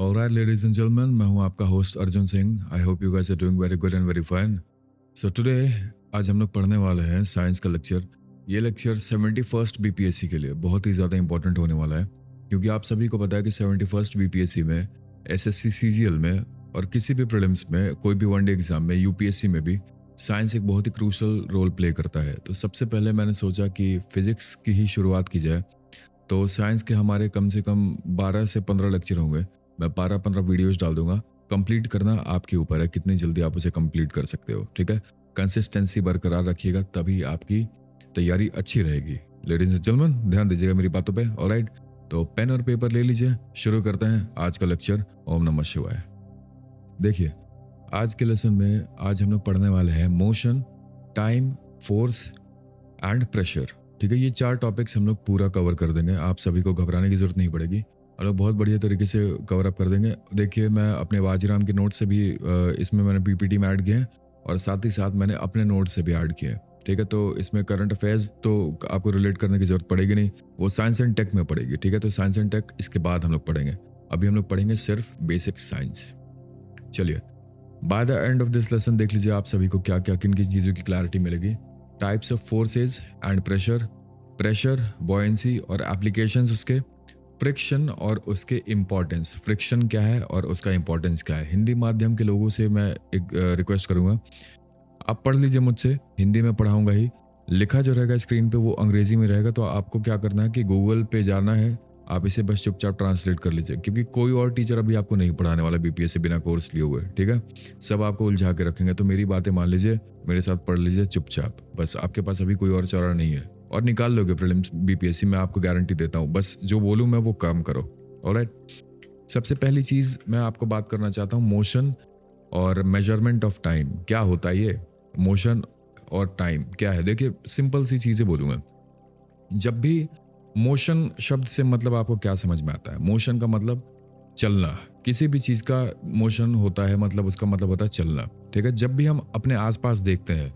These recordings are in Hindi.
ऑलराइट लेडीज एंड जेंटलमैन, मैं हूं आपका host Arjun Singh. I hope you guys are doing very good and very fine. So today आज हम लोग पढ़ने वाले हैं साइंस का लेक्चर। ये लेक्चर 71st बीपीएससी के लिए बहुत ही ज़्यादा इंपॉर्टेंट होने वाला है, क्योंकि आप सभी को पता है कि 71st बीपीएससी में, एसएससी सीजीएल में और किसी भी प्रीलिम्स में, कोई भी वनडे एग्जाम में, यूपीएससी में भी साइंस एक बहुत ही क्रूशल रोल प्ले करता है। तो सबसे पहले मैंने सोचा कि फिजिक्स की ही शुरुआत की जाए। तो साइंस के हमारे कम से कम 12 से 15 लेक्चर होंगे। मैं 12-15 वीडियोस डाल दूंगा। कंप्लीट करना आपके ऊपर है, कितनी जल्दी आप उसे कंप्लीट कर सकते हो। ठीक है, कंसिस्टेंसी बरकरार रखिएगा, तभी आपकी तैयारी अच्छी रहेगी। लेडीज एंड जेंटलमैन, ध्यान दीजिएगा मेरी बातों पे। ऑलराइट, तो पेन और पेपर ले लीजिए, शुरू करते हैं आज का लेक्चर। ओम नमः शिवाय। देखिए, आज के लेसन में आज हम लोग पढ़ने वाले हैं motion, time, force and pressure. ठीक है, ये 4 टॉपिक्स हम लोग पूरा कवर कर देंगे। आप सभी को घबराने की जरूरत नहीं पड़ेगी, हम लोग बहुत बढ़िया तरीके से कवर अप कर देंगे। देखिए, मैं अपने वाजीराम के नोट से भी इसमें मैंने पीपीटी में ऐड किए हैं, और साथ ही साथ मैंने अपने नोट से भी ऐड किए हैं। ठीक है, तो इसमें करंट अफेयर्स तो आपको रिलेट करने की जरूरत पड़ेगी नहीं, वो साइंस एंड टेक में पड़ेगी। ठीक है, तो साइंस एंड टेक इसके बाद हम लोग पढ़ेंगे। अभी हम लोग पढ़ेंगे सिर्फ बेसिक साइंस। चलिए, by the end of this lesson देख लीजिए आप सभी को क्या क्या किन किन चीज़ों की क्लैरिटी मिलेगी। Types of forces and pressure, pressure, buoyancy और एप्लीकेशंस उसके, फ्रिक्शन और उसके इम्पोर्टेंस। फ्रिक्शन क्या है और उसका इम्पोर्टेंस क्या है। हिंदी माध्यम के लोगों से मैं एक रिक्वेस्ट करूंगा, आप पढ़ लीजिए मुझसे, हिंदी में पढ़ाऊंगा ही। लिखा जो रहेगा स्क्रीन पे वो अंग्रेजी में रहेगा, तो आपको क्या करना है कि गूगल पे जाना है, आप इसे बस चुपचाप ट्रांसलेट कर लीजिए, क्योंकि कोई और टीचर अभी आपको नहीं पढ़ाने वाला बीपीएससी बिना कोर्स लिए हुए। ठीक है, सब आपको उलझा के रखेंगे। तो मेरी बातें मान लीजिए, मेरे साथ पढ़ लीजिए चुपचाप। बस आपके पास अभी कोई और चारा नहीं है, और निकाल लोगे प्रीलिम्स बीपीएससी, मैं आपको गारंटी देता हूँ। बस जो बोलूँ मैं वो काम करो। ऑलराइट, सबसे पहली चीज मैं आपको बात करना चाहता हूँ मोशन और मेजरमेंट ऑफ टाइम। क्या होता है ये मोशन और टाइम क्या है? देखिए, सिंपल सी चीजें बोलूंगा। जब भी मोशन शब्द से मतलब आपको क्या समझ में आता है? मोशन का मतलब चलना। किसी भी चीज का मोशन होता है मतलब उसका मतलब होता है चलना। ठीक है, जब भी हम अपने आसपास देखते हैं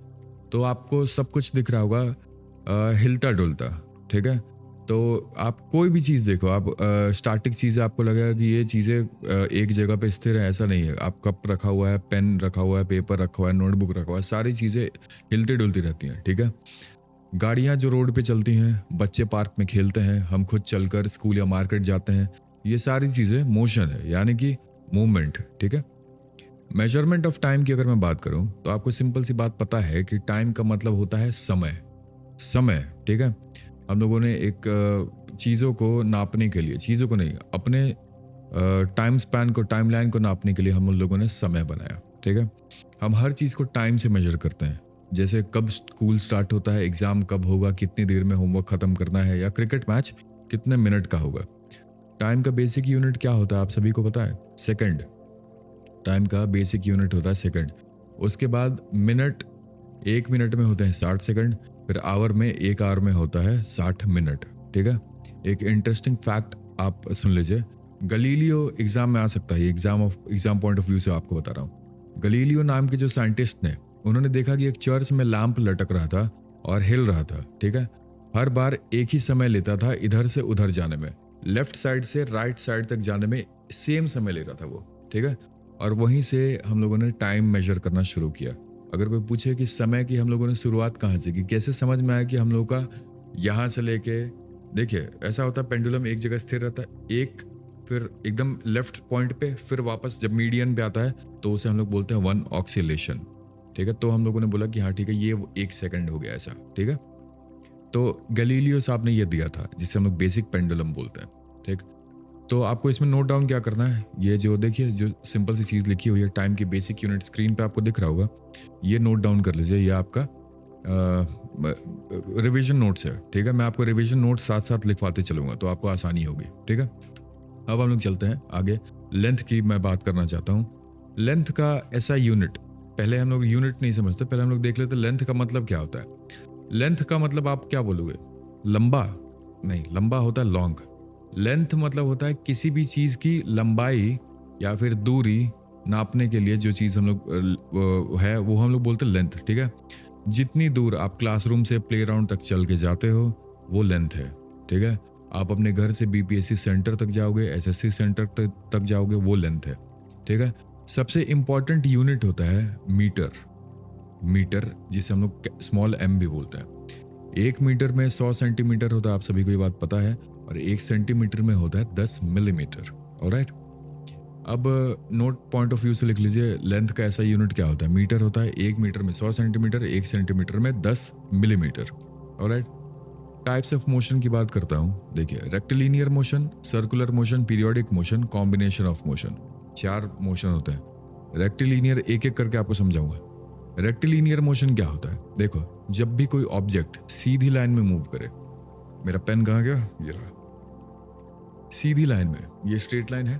तो आपको सब कुछ दिख रहा होगा हिलता डुलता। ठीक है, तो आप कोई भी चीज़ देखो, आप स्टैटिक चीज़ें आपको लगेगा कि ये चीज़ें एक जगह पे स्थिर है, ऐसा नहीं है। आप कप रखा हुआ है, पेन रखा हुआ है, पेपर रखा हुआ है, नोटबुक रखा हुआ है, सारी चीज़ें हिलती डुलती रहती हैं। ठीक है, गाड़ियाँ जो रोड पे चलती हैं, बच्चे पार्क में खेलते हैं, हम खुद चलकर स्कूल या मार्केट जाते हैं, ये सारी चीज़ें मोशन है, यानी कि मूवमेंट। ठीक है, मेजरमेंट ऑफ टाइम की अगर मैं बात करूं तो आपको सिंपल सी बात पता है कि टाइम का मतलब होता है समय। समय, ठीक है। हम लोगों ने एक चीज़ों को नापने के लिए, चीज़ों को नहीं, अपने टाइम स्पैन को, टाइम लाइन को नापने के लिए हम लोगों ने समय बनाया। ठीक है, हम हर चीज़ को टाइम से मेजर करते हैं। जैसे कब स्कूल स्टार्ट होता है, एग्जाम कब होगा, कितनी देर में होमवर्क खत्म करना है, या क्रिकेट मैच कितने मिनट का होगा। टाइम का बेसिक यूनिट क्या होता है आप सभी को पता है? सेकंड। टाइम का बेसिक यूनिट होता है सेकंड। उसके बाद मिनट, 1 मिनट में होते हैं 60 सेकंड। फिर आवर में, 1 आवर में होता है 60 मिनट। ठीक है, एक इंटरेस्टिंग फैक्ट आप सुन लीजिए। गलीलियो एग्जाम में आ सकता है, एग्जाम पॉइंट ऑफ व्यू से आपको बता रहा हूँ। गलीलियो नाम के जो साइंटिस्ट ने, उन्होंने देखा कि एक चर्च में लैंप लटक रहा था और हिल रहा था। ठीक है, हर बार एक ही समय लेता था इधर से उधर जाने में, लेफ्ट साइड से राइट साइड तक जाने में सेम समय ले रहा था वो। ठीक है, और वहीं से हम लोगों ने टाइम मेजर करना शुरू किया। अगर कोई पूछे कि समय की हम लोगों ने शुरुआत कहाँ से की, कैसे समझ में आया कि हम लोग का यहाँ से लेके, देखिए ऐसा होता है, पेंडुलम एक जगह स्थिर रहता है, एक फिर एकदम लेफ्ट पॉइंट पे, फिर वापस जब मीडियन पे आता है तो उसे हम लोग बोलते हैं 1 ऑक्सीलेशन। ठीक है, तो हम लोगों ने बोला कि हाँ ठीक है, ये 1 सेकंड हो गया ऐसा। ठीक है, तो गलीलियो साहब ने ये दिया था, जिसे हम लोग बेसिक पेंडुलम बोलते हैं। ठीक, तो आपको इसमें नोट डाउन क्या करना है, ये जो देखिए जो सिंपल सी चीज़ लिखी हुई है, टाइम की बेसिक यूनिट स्क्रीन पे आपको दिख रहा होगा, ये नोट डाउन कर लीजिए। ये आपका रिवीजन नोट्स है। ठीक है, मैं आपको रिवीजन नोट्स साथ साथ लिखवाते चलूंगा तो आपको आसानी होगी। ठीक है, अब हम लोग चलते हैं आगे। लेंथ की मैं बात करना चाहता हूँ। लेंथ का ऐसा यूनिट, पहले हम लोग यूनिट नहीं समझते, पहले हम लोग देख लेते लेंथ का मतलब क्या होता है। लेंथ का मतलब आप क्या बोलोगे? लंबा नहीं, लंबा होता है लॉन्ग। लेंथ मतलब होता है किसी भी चीज की लंबाई या फिर दूरी नापने के लिए जो चीज हम लोग है वो हम लोग बोलते हैं लेंथ। ठीक है, जितनी दूर आप क्लासरूम से प्ले ग्राउंड तक चल के जाते हो वो लेंथ है। ठीक है, आप अपने घर से बीपीएससी सेंटर तक जाओगे, एसएससी सेंटर तक जाओगे, वो लेंथ है, ठीक है। सबसे इंपॉर्टेंट यूनिट होता है मीटर। मीटर जिसे हम लोग स्मॉल एम भी बोलते हैं। 1 मीटर में 100 सेंटीमीटर होता है, आप सभी को ये बात पता है, और 1 सेंटीमीटर में होता है 10 मिलीमीटर। ऑलराइट, अब नोट पॉइंट ऑफ व्यू से लिख लीजिए, लेंथ का ऐसा यूनिट क्या होता है, मीटर होता है। 1 मीटर में 100 सेंटीमीटर, 1 सेंटीमीटर में 10 millimetre. Alright, types of motion की बात करता हूं। देखिए, rectilinear motion, circular motion, periodic motion, combination of motion, 4 motion होते हैं। रेक्टिलिनियर एक एक करके आपको समझाऊंगा। रेक्टिलिनियर मोशन क्या होता है, देखो, जब भी कोई ऑब्जेक्ट सीधी लाइन में मूव करे, मेरा पेन कहाँ गया, ये रहा, सीधी लाइन में, ये स्ट्रेट लाइन है,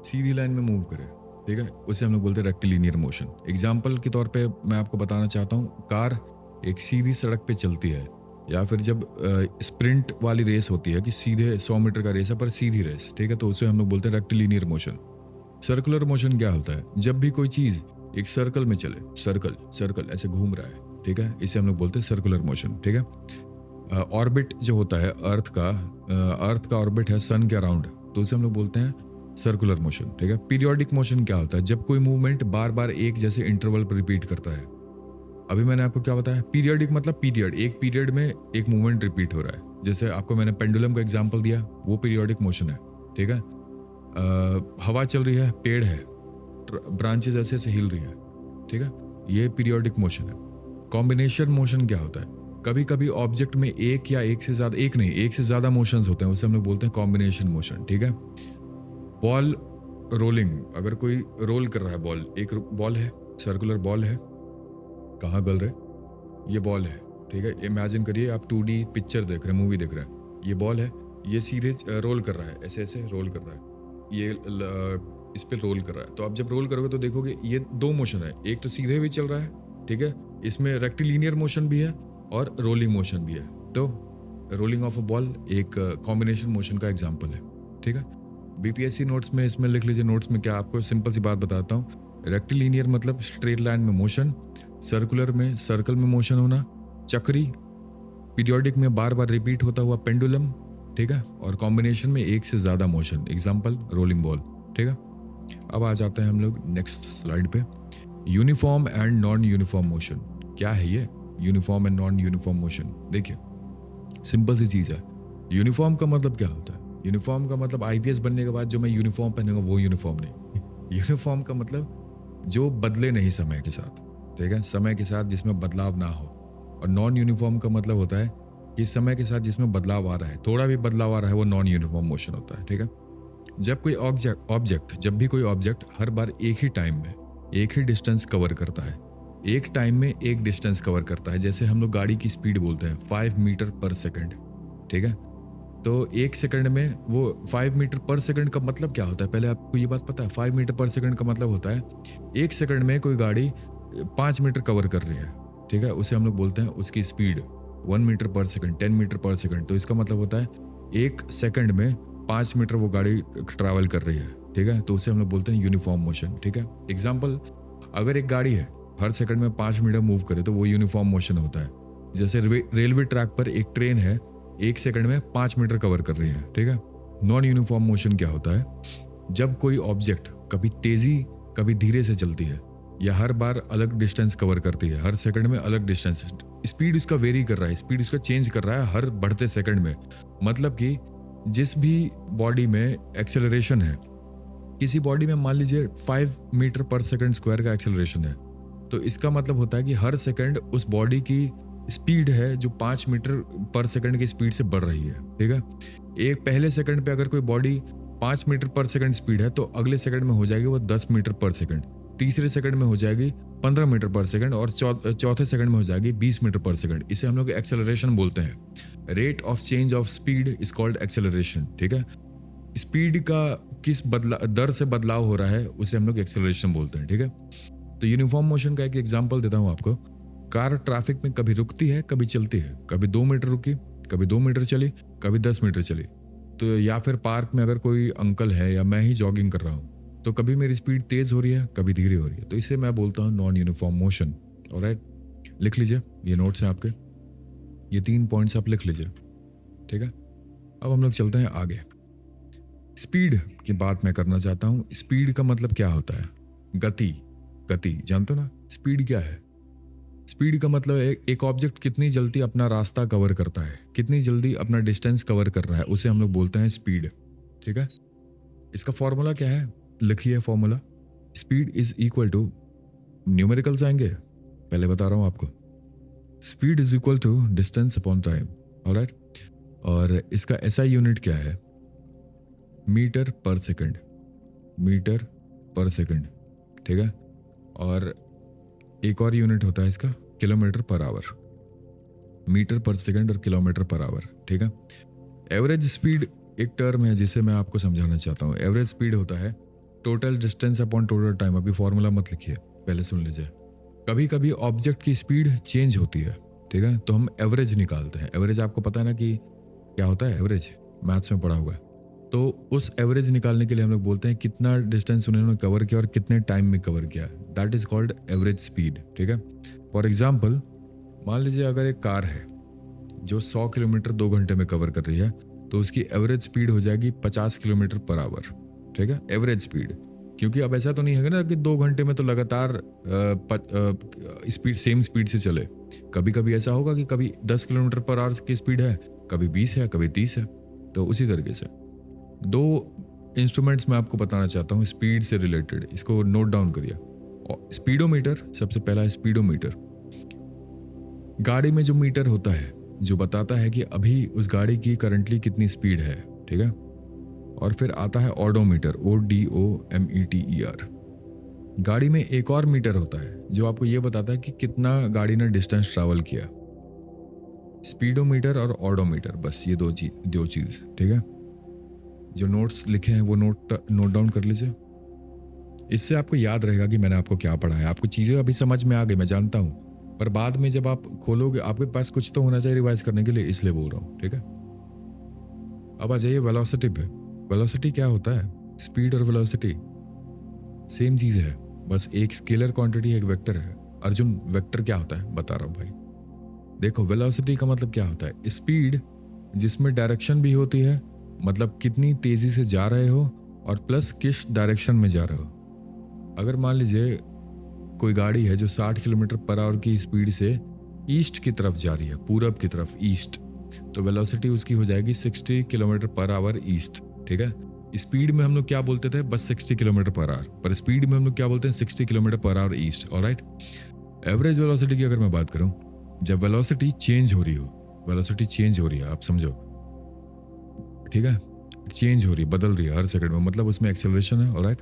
सीधी लाइन में मूव करे, ठीक है, उसे हम लोग बोलते हैं रेक्टिलिनियर मोशन। एग्जाम्पल के तौर पे मैं आपको बताना चाहता हूँ, कार एक सीधी सड़क पे चलती है, या फिर जब स्प्रिंट वाली रेस होती है कि सीधे 100 मीटर का रेस है पर सीधी रेस, ठीक है, तो उसे हम लोग बोलते हैं रेक्टिलिनियर मोशन। सर्कुलर मोशन क्या होता है, जब भी कोई चीज एक सर्कल में चले, सर्कल सर्कल ऐसे घूम रहा है, ठीक है, इसे हम लोग बोलते हैं सर्कुलर मोशन, ठीक है। ऑर्बिट जो होता है अर्थ का ऑर्बिट है सन के अराउंड, तो उसे हम लोग बोलते हैं सर्कुलर मोशन, ठीक है। पीरियोडिक मोशन क्या होता है, जब कोई मूवमेंट बार बार एक जैसे इंटरवल पर रिपीट करता है। अभी मैंने आपको क्या बताया, पीरियडिक मतलब पीरियड, एक पीरियड में एक मूवमेंट रिपीट हो रहा है। जैसे आपको मैंने पेंडुलम का एग्जांपल दिया, वो पीरियोडिक मोशन है, ठीक है। हवा चल रही है, पेड़ है, ब्रांचेस ऐसे ऐसे हिल रही है, ठीक है, ये पीरियोडिक मोशन है। कॉम्बिनेशन मोशन क्या होता है, कभी कभी ऑब्जेक्ट में एक या एक से ज्यादा, एक नहीं एक से ज्यादा मोशंस होते हैं, उसे हम लोग बोलते हैं कॉम्बिनेशन मोशन, ठीक है। बॉल रोलिंग, अगर कोई रोल कर रहा है बॉल, एक बॉल है, सर्कुलर बॉल है, कहाँ गल रहे, ये बॉल है, ठीक है। इमेजिन करिए आप 2D पिक्चर देख रहे हैं, मूवी देख रहे हैं, ये बॉल है, ये सीधे रोल कर रहा है, ऐसे ऐसे रोल कर रहा है, ये इस पे रोल कर रहा है। तो आप जब रोल करोगे तो देखोगे ये 2 मोशन है, एक तो सीधे भी चल रहा है, ठीक है, इसमें रेक्टिलिनियर मोशन भी है और रोलिंग मोशन भी है। तो रोलिंग ऑफ अ बॉल एक कॉम्बिनेशन मोशन का एग्जाम्पल है, ठीक है। बीपीएससी नोट्स में इसमें लिख लीजिए, नोट्स में क्या, आपको सिंपल सी बात बताता हूँ। रेक्टिलिनियर मतलब स्ट्रेट लाइन में मोशन, सर्कुलर में सर्कल में मोशन होना, चक्री, पीरियोडिक में बार बार रिपीट होता हुआ पेंडुलम, ठीक है, और कॉम्बिनेशन में एक से ज्यादा मोशन, एग्जांपल रोलिंग बॉल, ठीक है। अब आ जाते हैं हम लोग नेक्स्ट स्लाइड पे, uniform and non uniform motion. क्या है ये uniform and non uniform motion? देखिए, सिंपल सी चीज है। यूनिफॉर्म का मतलब क्या होता है, यूनिफॉर्म का मतलब आईपीएस बनने के बाद जो मैं यूनिफॉर्म पहनूंगा वो यूनिफॉर्म नहीं। यूनिफॉर्म का मतलब जो बदले नहीं समय के साथ, ठीक है, समय के साथ जिसमें बदलाव ना हो। और नॉन यूनिफॉर्म का मतलब होता है कि समय के साथ जिसमें बदलाव आ रहा है, थोड़ा भी बदलाव आ रहा है, वो नॉन यूनिफॉर्म मोशन होता है, ठीक है। जब भी कोई ऑब्जेक्ट हर बार एक ही टाइम में एक ही डिस्टेंस कवर करता है, एक टाइम में एक डिस्टेंस कवर करता है, जैसे हम लोग गाड़ी की स्पीड बोलते हैं 5 मीटर पर सेकंड, ठीक है, तो 1 सेकंड में वो 5 मीटर पर सेकंड का मतलब क्या होता है, पहले आपको ये बात पता है? 5 मीटर पर सेकंड का मतलब होता है 1 सेकंड में कोई गाड़ी 5 मीटर कवर कर रही है, ठीक है, उसे हम लोग बोलते हैं उसकी स्पीड 1 मीटर पर सेकंड, 10 मीटर पर सेकंड। तो इसका मतलब होता है 1 सेकंड में 5 मीटर वो गाड़ी ट्रैवल कर रही है, ठीक है, तो उसे हम लोग बोलते हैं यूनिफॉर्म मोशन, ठीक है। एग्जाम्पल, अगर एक गाड़ी है हर सेकंड में 5 मीटर मूव करे तो वो यूनिफॉर्म मोशन होता है। जैसे रेलवे ट्रैक पर एक ट्रेन है, 1 सेकंड में 5 मीटर कवर कर रही है, ठीक है। नॉन यूनिफॉर्म मोशन क्या होता है, जब कोई ऑब्जेक्ट कभी तेजी कभी धीरे से चलती है, या हर बार अलग डिस्टेंस कवर करती है, हर सेकंड में अलग डिस्टेंस, स्पीड इसका वेरी कर रहा है, स्पीड इसका चेंज कर रहा है हर बढ़ते सेकंड में। मतलब कि जिस भी बॉडी में एक्सेलरेशन है, किसी बॉडी में मान लीजिए 5 मीटर पर सेकंड स्क्वायर का एक्सेलरेशन है, तो इसका मतलब होता है कि हर सेकंड उस बॉडी की स्पीड है जो 5 मीटर पर सेकंड की स्पीड से बढ़ रही है, ठीक है। एक पहले सेकंड पे अगर कोई बॉडी 5 मीटर पर सेकंड स्पीड है, तो अगले सेकंड में हो जाएगी वो 10 मीटर पर सेकंड, तीसरे सेकंड में हो जाएगी 15 मीटर पर सेकंड, और चौथे सेकंड में हो जाएगी 20 मीटर पर सेकंड। इसे हम लोग एक्सेलरेशन बोलते हैं। Rate of change of speed is called acceleration, ठीक है। स्पीड का किस दर से बदलाव हो रहा है उसे हम लोग एक्सेलरेशन बोलते हैं, ठीक है। तो यूनिफॉर्म मोशन का एक एग्जांपल देता हूं आपको। कार ट्रैफिक में कभी रुकती है, कभी चलती है, कभी 2 मीटर रुकी, कभी 2 मीटर चली, कभी 10 मीटर चली। तो या फिर पार्क में अगर कोई अंकल है या मैं ही जॉगिंग कर रहा हूं, तो कभी मेरी स्पीड तेज हो रही है, कभी धीरे हो रही है, तो इसे मैं बोलता हूं नॉन यूनिफॉर्म मोशन। ऑलराइट, लिख लीजिए, ये नोट्स हैं आपके, ये 3 पॉइंट्स आप लिख लीजिए, ठीक है। अब हम लोग चलते हैं आगे। स्पीड की बात मैं करना चाहता हूँ। स्पीड का मतलब क्या होता है? गति। गति जानते हो ना, स्पीड क्या है? स्पीड का मतलब एक ऑब्जेक्ट कितनी जल्दी अपना रास्ता कवर करता है, कितनी जल्दी अपना डिस्टेंस कवर कर रहा है, उसे हम लोग बोलते हैं स्पीड। ठीक है, इसका फॉर्मूला क्या है? लिखिए formula. Speed is equal to, numericals आएंगे, पहले बता रहा हूं आपको। Speed is equal to distance upon time. Alright, और इसका एसआई यूनिट क्या है? मीटर पर सेकंड। मीटर पर सेकंड, ठीक है। और एक और यूनिट होता है इसका, किलोमीटर पर आवर। मीटर पर सेकंड और किलोमीटर पर आवर, ठीक है। एवरेज स्पीड एक टर्म है जिसे मैं आपको समझाना चाहता हूँ। एवरेज स्पीड होता है total distance upon total time. अभी फॉर्मूला मत लिखिए, पहले सुन लीजिए। कभी कभी ऑब्जेक्ट की स्पीड चेंज होती है, ठीक है, तो हम एवरेज निकालते हैं। एवरेज आपको पता है ना कि क्या होता है? एवरेज मैथ्स में पढ़ा हुआ है। तो उस एवरेज निकालने के लिए हम लोग बोलते हैं कितना डिस्टेंस उन्होंने कवर किया और कितने टाइम में कवर किया। That is called average speed, ठीक है। फॉर एग्जाम्पल, मान लीजिए अगर एक कार है जो 100 किलोमीटर 2 घंटे में कवर कर रही है, तो उसकी एवरेज स्पीड हो जाएगी 50 किलोमीटर पर आवर, ठीक है, एवरेज स्पीड। क्योंकि अब ऐसा तो नहीं है ना कि 2 घंटे में तो लगातार स्पीड सेम स्पीड से चले। कभी कभी ऐसा होगा कि कभी 10 किलोमीटर पर आवर की स्पीड है, कभी 20 है, कभी 30 है। तो उसी तरीके से 2 इंस्ट्रूमेंट्स मैं आपको बताना चाहता हूँ स्पीड से रिलेटेड, इसको नोट डाउन करिए। स्पीडोमीटर, सबसे पहला है स्पीडोमीटर। गाड़ी में जो मीटर होता है जो बताता है कि अभी उस गाड़ी की करंटली कितनी स्पीड है, ठीक है। और फिर आता है ऑडोमीटर, ODOMETER। गाड़ी में एक और मीटर होता है जो आपको यह बताता है कि कितना गाड़ी ने डिस्टेंस ट्रैवल किया। स्पीडोमीटर और ऑडोमीटर, बस ये दो चीज, ठीक है। जो नोट्स लिखे हैं वो नोट डाउन कर लीजिए। इससे आपको याद रहेगा कि मैंने आपको क्या पढ़ाया। आपको चीजें अभी समझ में आ गई, मैं जानता हूं, पर बाद में जब आप खोलोगे आपके पास कुछ तो होना चाहिए रिवाइज करने के लिए, इसलिए बोल रहा हूं, ठीक है। अब आ जाइए वेलोसिटी पे। वेलोसिटी क्या होता है? स्पीड और वेलोसिटी सेम चीज है, बस एक स्केलर क्वांटिटी एक वेक्टर है। अर्जुन, वेक्टर क्या होता है बता रहा हूं भाई। देखो, वेलोसिटी का मतलब क्या होता है? स्पीड जिसमें डायरेक्शन भी होती है, मतलब कितनी तेजी से जा रहे हो, और प्लस किस डायरेक्शन में जा रहे हो। अगर मान लीजिए कोई गाड़ी है जो 60 किलोमीटर पर आवर की स्पीड से ईस्ट की तरफ जा रही है, पूरब की तरफ, ईस्ट, तो वेलोसिटी उसकी हो जाएगी 60 किलोमीटर पर आवर ईस्ट, ठीक है। स्पीड में हम लोग क्या बोलते थे? बस 60 किलोमीटर पर आवर, पर स्पीड में हम लोग क्या बोलते हैं? 60 kilometre per hour east. Alright, average velocity की अगर मैं बात करूं, जब वेलोसिटी चेंज हो रही हो, वेलोसिटी चेंज हो रही है, आप समझो, ठीक है, चेंज हो रही है, बदल रही है हर सेकंड में, मतलब उसमें एक्सेलरेशन है। ऑलराइट,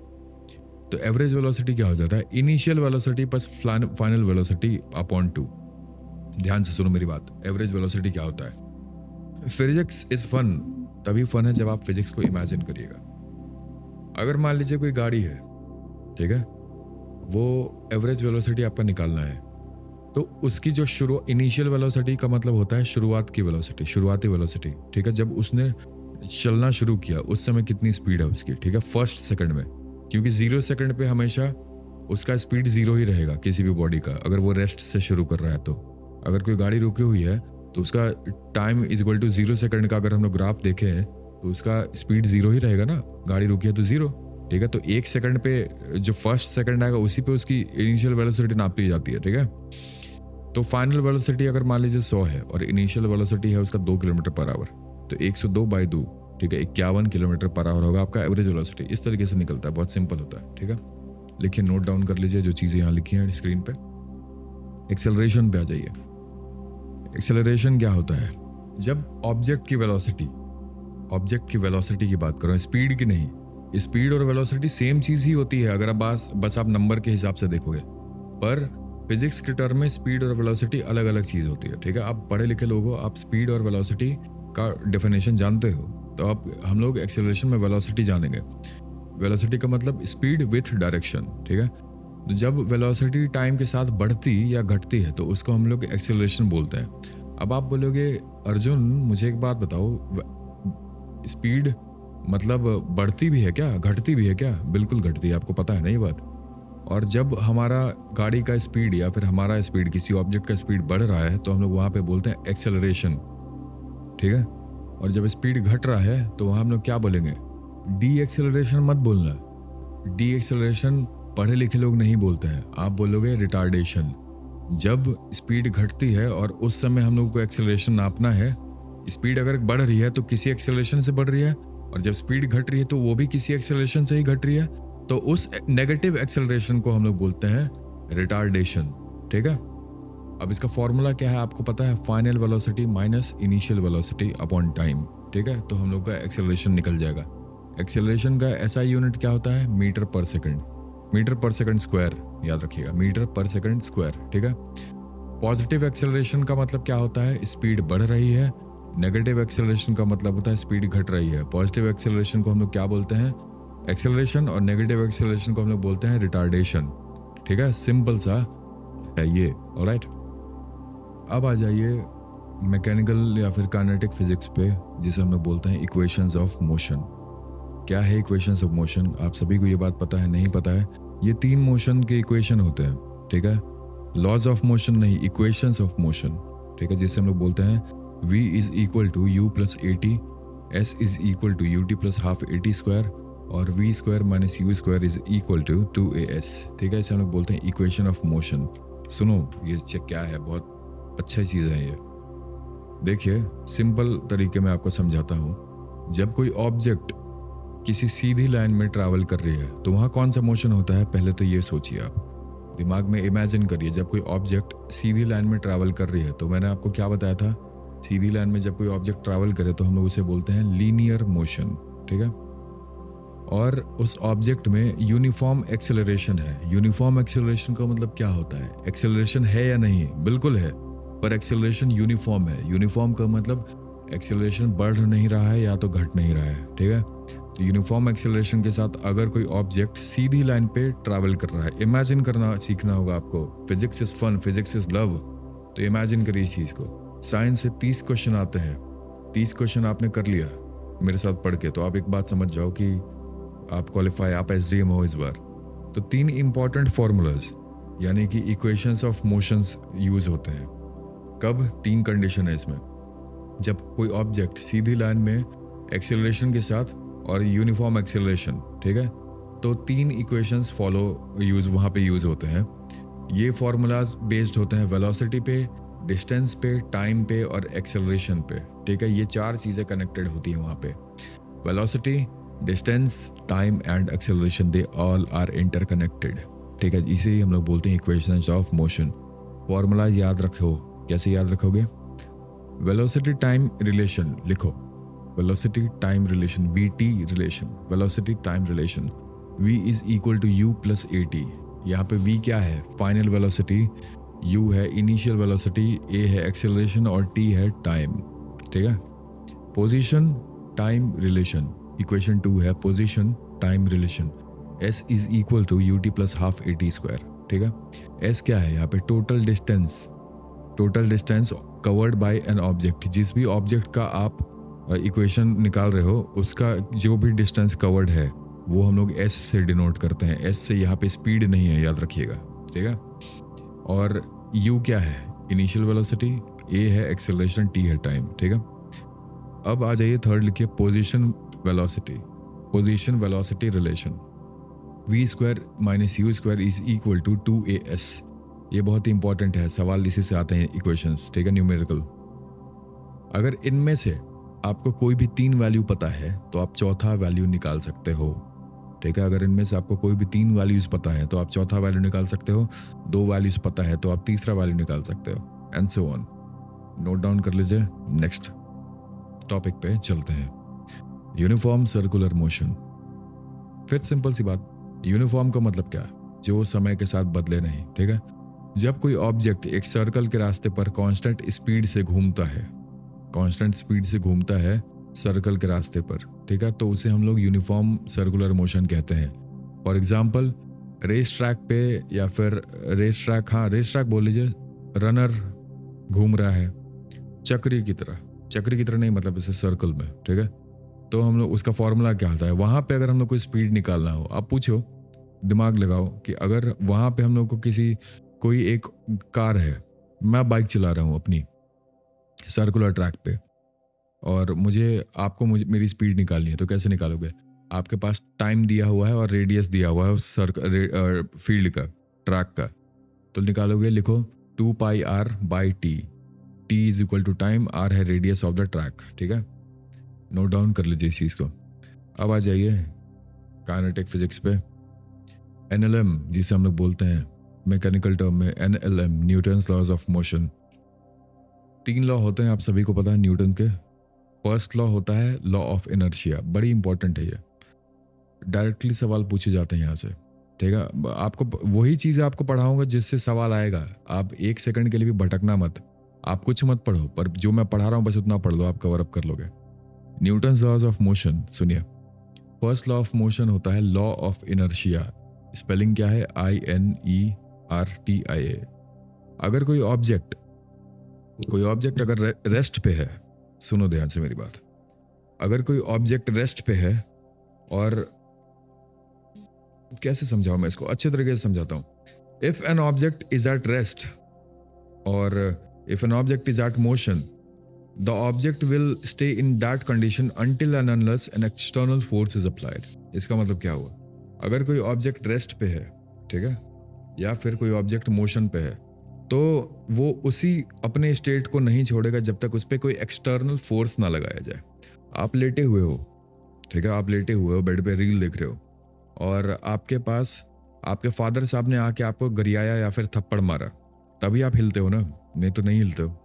तो एवरेज वेलोसिटी क्या हो जाता है? Initial velocity plus final velocity upon 2। ध्यान से सुनो मेरी बात। एवरेज वेलोसिटी क्या होता है? फिजिक्स इज फन, तभी फन है जब आप फिजिक्स को इमेजिन करिएगा। अगर मान लीजिए कोई गाड़ी है, ठीक है, वो एवरेज वेलोसिटी आपका निकालना है, तो उसकी जो इनिशियल वेलोसिटी का मतलब होता है शुरुआत की वेलोसिटी, शुरुआती वेलोसिटी, ठीक है। जब उसने चलना शुरू किया उस समय कितनी स्पीड है उसकी, ठीक है, फर्स्ट सेकंड में, क्योंकि 0 सेकंड पे हमेशा उसका स्पीड 0 ही रहेगा किसी भी बॉडी का, अगर वो रेस्ट से शुरू कर रहा है। तो अगर कोई गाड़ी रुकी हुई है तो उसका time is equal to 0 second का अगर हम लोग ग्राफ देखें तो उसका स्पीड 0 ही रहेगा ना, गाड़ी रुकी है तो 0, ठीक है। तो 1 सेकंड पे जो फर्स्ट सेकंड आएगा उसी पे उसकी इनिशियल वेलोसिटी नाप ली जाती है, ठीक है। तो फाइनल वेलोसिटी अगर मान लीजिए 100 है और इनिशियल वेलोसिटी है उसका 2 किलोमीटर पर आवर, तो 102/2, ठीक है, 51 किलोमीटर पर आवर होगा आपका एवरेज वेलोसिटी। इस तरीके से निकलता है, बहुत सिंपल होता है, ठीक है। लिखिए, नोट डाउन कर लीजिए जो चीजें यहाँ लिखी हैं स्क्रीन पे। एक्सेलरेशन पे आ जाइए। एक्सेलरेशन क्या होता है? जब ऑब्जेक्ट की वेलोसिटी की बात करो, स्पीड की नहीं। स्पीड और वेलोसिटी सेम चीज ही होती है अगर आप बस आप नंबर के हिसाब से देखोगे, पर फिजिक्स के टर्म में स्पीड और वेलोसिटी अलग अलग चीज होती है, ठीक है। आप पढ़े लिखे लोग हो, आप स्पीड और वेलोसिटी का डेफिनेशन जानते हो, तो आप हम लोग एक्सेलरेशन में वेलोसिटी जानेंगे। वेलोसिटी का मतलब स्पीड विथ डायरेक्शन, ठीक है। तो जब वेलोसिटी टाइम के साथ बढ़ती या घटती है तो उसको हम लोग एक्सेलरेशन बोलते हैं। अब आप बोलोगे, अर्जुन मुझे एक बात बताओ, स्पीड मतलब बढ़ती भी है क्या, घटती भी है क्या? बिल्कुल घटती है, आपको पता है ना ये बात। और जब हमारा गाड़ी का स्पीड या फिर हमारा स्पीड, किसी ऑब्जेक्ट का स्पीड बढ़ रहा है तो हम लोग वहां पे बोलते हैं एक्सेलरेशन, ठीक है। और जब स्पीड घट रहा है तो वहाँ हम लोग क्या बोलेंगे? डी एक्सेलरेशन मत बोलना। डी एक्सेलरेशन पढ़े लिखे लोग नहीं बोलते हैं, आप बोलोगे रिटार्डेशन। जब स्पीड घटती है और उस समय हम लोग को एक्सेलरेशन नापना है, स्पीड अगर बढ़ रही है तो किसी एक्सेलरेशन से बढ़ रही है, और जब स्पीड घट रही है तो वो भी किसी एक्सेलरेशन से ही घट रही है, तो उस नेगेटिव एक्सेलरेशन को हम लोग बोलते हैं रिटार्डेशन। ठीक है, अब इसका फॉर्मूला क्या है आपको पता है? Final velocity minus initial velocity upon time. ठीक है, तो हम लोग का एक्सेलरेशन निकल जाएगा। एक्सेलरेशन का ऐसा यूनिट क्या होता है? मीटर पर सेकंड। मीटर पर सेकंड स्क्वायर, याद रखिएगा, मीटर पर सेकंड स्क्वायर। ठीक है, पॉजिटिव एक्सेलरेशन का मतलब क्या होता है? स्पीड बढ़ रही है। नेगेटिव एक्सेलरेशन का मतलब होता है स्पीड घट रही है। पॉजिटिव एक्सेलरेशन को हम लोग क्या बोलते हैं? एक्सेलरेशन, और नेगेटिव एक्सेलरेशन को हम लोग बोलते हैं रिटार्डेशन। ठीक है, सिंपल सा है ये। ऑलराइट, अब आ जाइए मैकेनिकल या फिर काइनेटिक फिजिक्स पे, जिसे हम लोग बोलते हैं इक्वेशंस ऑफ मोशन। क्या है इक्वेशंस ऑफ मोशन? आप सभी को ये बात पता है? नहीं पता है? ये 3 मोशन के इक्वेशन होते हैं। ठीक है, लॉज ऑफ मोशन नहीं, इक्वेशंस ऑफ मोशन। ठीक है, जिसे हम लोग बोलते हैं v is equal to you plus A t, s is equal to U T plus half A T square, और v square minus you square is equal to 2as। ठीक है, इसे हम लोग बोलते हैं इक्वेशन ऑफ मोशन। सुनो, ये चेक क्या है, बहुत अच्छी चीज़ है ये। देखिए, सिंपल तरीके में आपको समझाता हूँ। जब कोई ऑब्जेक्ट किसी सीधी लाइन में ट्रैवल कर रही है तो वहाँ कौन सा मोशन होता है? पहले तो ये सोचिए, आप दिमाग में इमेजिन करिए। जब कोई ऑब्जेक्ट सीधी लाइन में ट्रैवल कर रही है, तो मैंने आपको क्या बताया था? सीधी लाइन में जब कोई ऑब्जेक्ट ट्रैवल करे तो हम लोग उसे बोलते हैं लीनियर मोशन। ठीक है, और उस ऑब्जेक्ट में यूनिफॉर्म एक्सेलरेशन है। यूनिफॉर्म एक्सेलरेशन का मतलब क्या होता है? एक्सेलरेशन है या नहीं? बिल्कुल है, पर एक्सेलरेशन यूनिफॉर्म है। यूनिफॉर्म का मतलब एक्सेलरेशन बढ़ नहीं रहा है या तो घट नहीं रहा है। ठीक है, तो यूनिफॉर्म एक्सेलरेशन के साथ अगर कोई ऑब्जेक्ट सीधी लाइन पे ट्रैवल कर रहा है, इमेजिन करना सीखना होगा आपको। Physics is fun, physics is love. तो इमेजिन करिए इस चीज को। साइंस से 30 क्वेश्चन आते हैं, 30 क्वेश्चन आपने कर लिया मेरे साथ पढ़ के, तो आप एक बात समझ जाओ कि आप क्वालिफाई, आप SDM हो इस बार। तो 3 इंपॉर्टेंट फॉर्मूलाज यानी कि इक्वेशंस ऑफ मोशंस यूज होते हैं। कब? 3 कंडीशन है इसमें। जब कोई ऑब्जेक्ट सीधी लाइन में एक्सेलरेशन के साथ और यूनिफॉर्म एक्सेलरेशन, ठीक है, तो 3 इक्वेशंस वहाँ पे यूज होते हैं। ये फॉर्मूलाज बेस्ड होते हैं वेलोसिटी पे, डिस्टेंस पे, टाइम पे और एक्सेलरेशन पे। ठीक है, ये 4 चीज़ें कनेक्टेड होती हैं वहाँ पे। Velocity, distance, time and acceleration, they all are interconnected. ठीक है, इसे ही हम लोग बोलते हैं इक्वेशंस ऑफ मोशन। फॉर्मूला याद रखो। कैसे याद रखोगे? वेलोसिटी टाइम रिलेशन लिखो। Velocity time relation, VT relation, velocity time relation. V is equal to you plus A T. यहाँ पे V क्या है? फाइनल वेलोसिटी, U है इनिशियल वेलोसिटी, A है एक्सेलरेशन और T है टाइम। ठीक है, पोजीशन टाइम रिलेशन, इक्वेशन 2 है position time relation. S is equal to U T plus half A T square. ठीक है, S क्या है? यहाँ पे total distance, total distance covered by an object. जिस भी ऑब्जेक्ट का आप इक्वेशन निकाल रहे हो, उसका जो भी डिस्टेंस कवर्ड है वो हम लोग S से डिनोट करते हैं। S से यहाँ पे स्पीड नहीं है, याद रखिएगा। ठीक है, और U क्या है? इनिशियल वेलोसिटी, A है एक्सेलरेशन, T है टाइम। ठीक है, अब आ जाइए थर्ड लिखिए, position velocity. Position velocity relation, V square minus you square is equal to 2as। ये बहुत ही इंपॉर्टेंट है, सवाल इसी से आते हैं इक्वेशंस। ठीक है, न्यूमेरिकल। अगर इनमें से आपको कोई भी 3 वैल्यू पता है तो आप चौथा वैल्यू निकाल सकते हो। ठीक है, अगर इनमें से आपको कोई भी 3 वैल्यूज पता है तो आप चौथा वैल्यू निकाल सकते हो। 2 वैल्यूज पता है तो आप तीसरा वैल्यू निकाल सकते हो, and so on. Note down कर लीजिए। नेक्स्ट टॉपिक पे चलते हैं, यूनिफॉर्म सर्कुलर मोशन। फिर सिंपल सी बात, यूनिफॉर्म का मतलब क्या? जो समय के साथ बदले नहीं। ठीक है, जब कोई ऑब्जेक्ट एक सर्कल के रास्ते पर कांस्टेंट स्पीड से घूमता है, कांस्टेंट स्पीड से घूमता है सर्कल के रास्ते पर, ठीक है, तो उसे हम लोग यूनिफॉर्म सर्कुलर मोशन कहते हैं। फॉर एग्जांपल, रेस ट्रैक पे या फिर रेस ट्रैक बोल लीजिए, रनर घूम रहा है चक्री की तरह नहीं, मतलब इसे सर्कल में। ठीक है, तो हम लोग उसका फॉर्मूला क्या होता है? वहां पे अगर हम लोग को स्पीड निकालना हो, आप पूछो, दिमाग लगाओ कि अगर वहां पे हम लोग को कोई एक कार है, मैं बाइक चला रहा हूं अपनी सर्कुलर ट्रैक पे, और मुझे मेरी स्पीड निकालनी है, तो कैसे निकालोगे? आपके पास टाइम दिया हुआ है और रेडियस दिया हुआ है उस फील्ड का, ट्रैक का, तो निकालोगे, लिखो 2πr/t। T is equal to time, R है रेडियस ऑफ द ट्रैक। ठीक है, नोट डाउन कर लीजिए इस चीज़ को। अब आ जाइए काइनेटिक फिजिक्स पे। एनएलएम जिसे हम लोग बोलते हैं मैकेनिकल टर्म में, NLM Newton's laws of motion. 3 law होते हैं, आप सभी को पता है न्यूटन के। फर्स्ट लॉ होता है लॉ ऑफ इनर्शिया, बड़ी इंपॉर्टेंट है ये, डायरेक्टली सवाल पूछे जाते हैं यहाँ से। ठीक है, आपको वही चीज़ आपको पढ़ाऊंगा जिससे सवाल आएगा। आप 1 सेकंड के लिए भी भटकना मत, आप कुछ मत पढ़ो, पर जो मैं पढ़ा रहा हूँ बस उतना पढ़ लो, आप कवर अप कर लोगे। न्यूटन्स लॉज ऑफ मोशन सुनिए। फर्स्ट लॉ ऑफ मोशन होता है लॉ ऑफ इनर्शिया, स्पेलिंग क्या है? INERTIA। अगर कोई ऑब्जेक्ट अगर रेस्ट पे है, सुनो ध्यान से मेरी बात, अगर कोई ऑब्जेक्ट रेस्ट पे है, और कैसे समझाऊं मैं इसको, अच्छे तरीके से समझाता हूं। If an object is at rest और if an object is at motion, the object will stay in that condition until and unless an external force is applied। इसका मतलब क्या हुआ? अगर कोई ऑब्जेक्ट रेस्ट पे है, ठीक है, या फिर कोई ऑब्जेक्ट मोशन पे है, तो वो उसी अपने स्टेट को नहीं छोड़ेगा जब तक उस पर कोई एक्सटर्नल फोर्स ना लगाया जाए। आप लेटे हुए हो, ठीक है, आप लेटे हुए हो बेड पे, रील देख रहे हो, और आपके पास आपके फादर साहब ने आके आपको गरियाया या फिर थप्पड़ मारा, तभी आप हिलते हो ना, नहीं तो नहीं हिलते हो।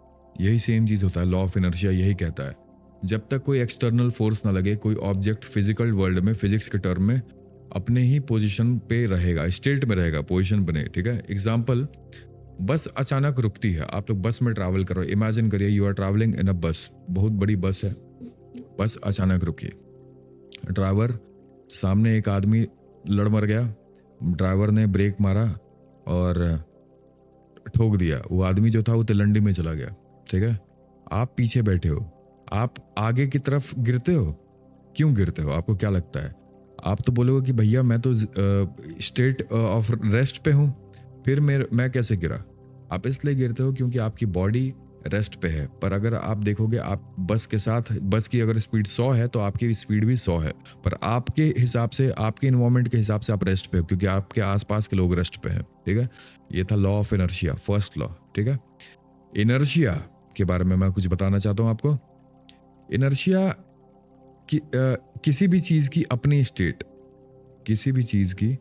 यही सेम चीज़ होता है, लॉ ऑफ इनर्शिया यही कहता है, जब तक कोई एक्सटर्नल फोर्स ना लगे, कोई ऑब्जेक्ट फिजिकल वर्ल्ड में, फिजिक्स के टर्म में अपने ही पोजीशन पे रहेगा, स्टेट में रहेगा, पोजीशन बने। ठीक है, एग्जांपल, बस अचानक रुकती है, आप लोग बस में ट्रैवल करो, इमेजिन करिए यू आर ट्रैवलिंग इन अ बस, बहुत बड़ी बस है, बस अचानक रुकी, ड्राइवर सामने एक आदमी लड़ मर गया, ड्राइवर ने ब्रेक मारा और ठोक दिया, वो आदमी जो था वो तिलंडी में चला गया। ठीक है, आप पीछे बैठे हो, आप आगे की तरफ गिरते हो, क्यों गिरते हो? आपको क्या लगता है? आप तो बोलोगे कि भैया मैं तो स्टेट ऑफ रेस्ट पे हूँ, फिर मैं कैसे गिरा? आप इसलिए गिरते हो क्योंकि आपकी बॉडी रेस्ट पे है। पर अगर आप देखोगे, आप बस के साथ, बस की अगर स्पीड 100 है तो आपकी स्पीड भी 100 है, पर आपके हिसाब से, आपके इन्वायरमेंट के हिसाब से आप रेस्ट पे हो, क्योंकि आपके आसपास के लोग रेस्ट पे हैं। ठीक है, ये था law of inertia, first law. ठीक है, इनर्शिया के बारे में मैं कुछ बताना चाहता हूँ आपको। इनर्शिया किसी भी चीज़ की अपनी स्टेट, किसी भी चीज़ की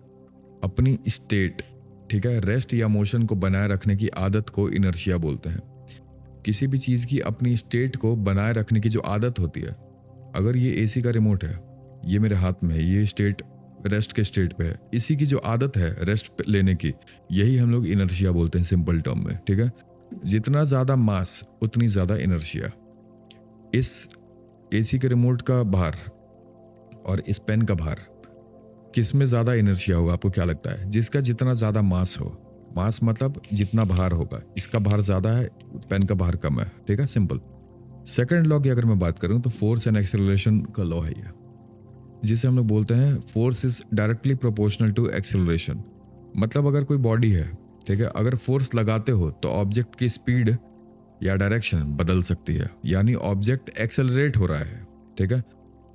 अपनी स्टेट, ठीक है, रेस्ट या मोशन को बनाए रखने की आदत को इनर्शिया बोलते हैं। किसी भी चीज़ की अपनी स्टेट को बनाए रखने की जो आदत होती है, अगर ये एसी का रिमोट है, ये मेरे हाथ में है, ये स्टेट रेस्ट के स्टेट पे है, इसी की जो आदत है रेस्ट लेने की, यही हम लोग इनर्शिया बोलते हैं सिंपल टर्म में। ठीक है, जितना ज़्यादा मास उतनी ज़्यादा इनर्शिया। इस एसी के रिमोट का भार और इस पेन का भार, किस में ज़्यादा इनर्शिया होगा? आपको क्या लगता है? जिसका जितना ज़्यादा मास हो, मास मतलब जितना भार होगा, इसका भार ज़्यादा है, पेन का भार कम है। ठीक है, सिंपल। सेकंड लॉ की अगर मैं बात करूं तो फोर्स एंड एक्सेलरेशन का लॉ है ये, जिसे हम लोग बोलते हैं force is directly proportional to acceleration. मतलब अगर कोई बॉडी है, ठीक है, अगर फोर्स लगाते हो तो ऑब्जेक्ट की स्पीड या डायरेक्शन बदल सकती है, यानी ऑब्जेक्ट एक्सेलरेट हो रहा है, ठीक है,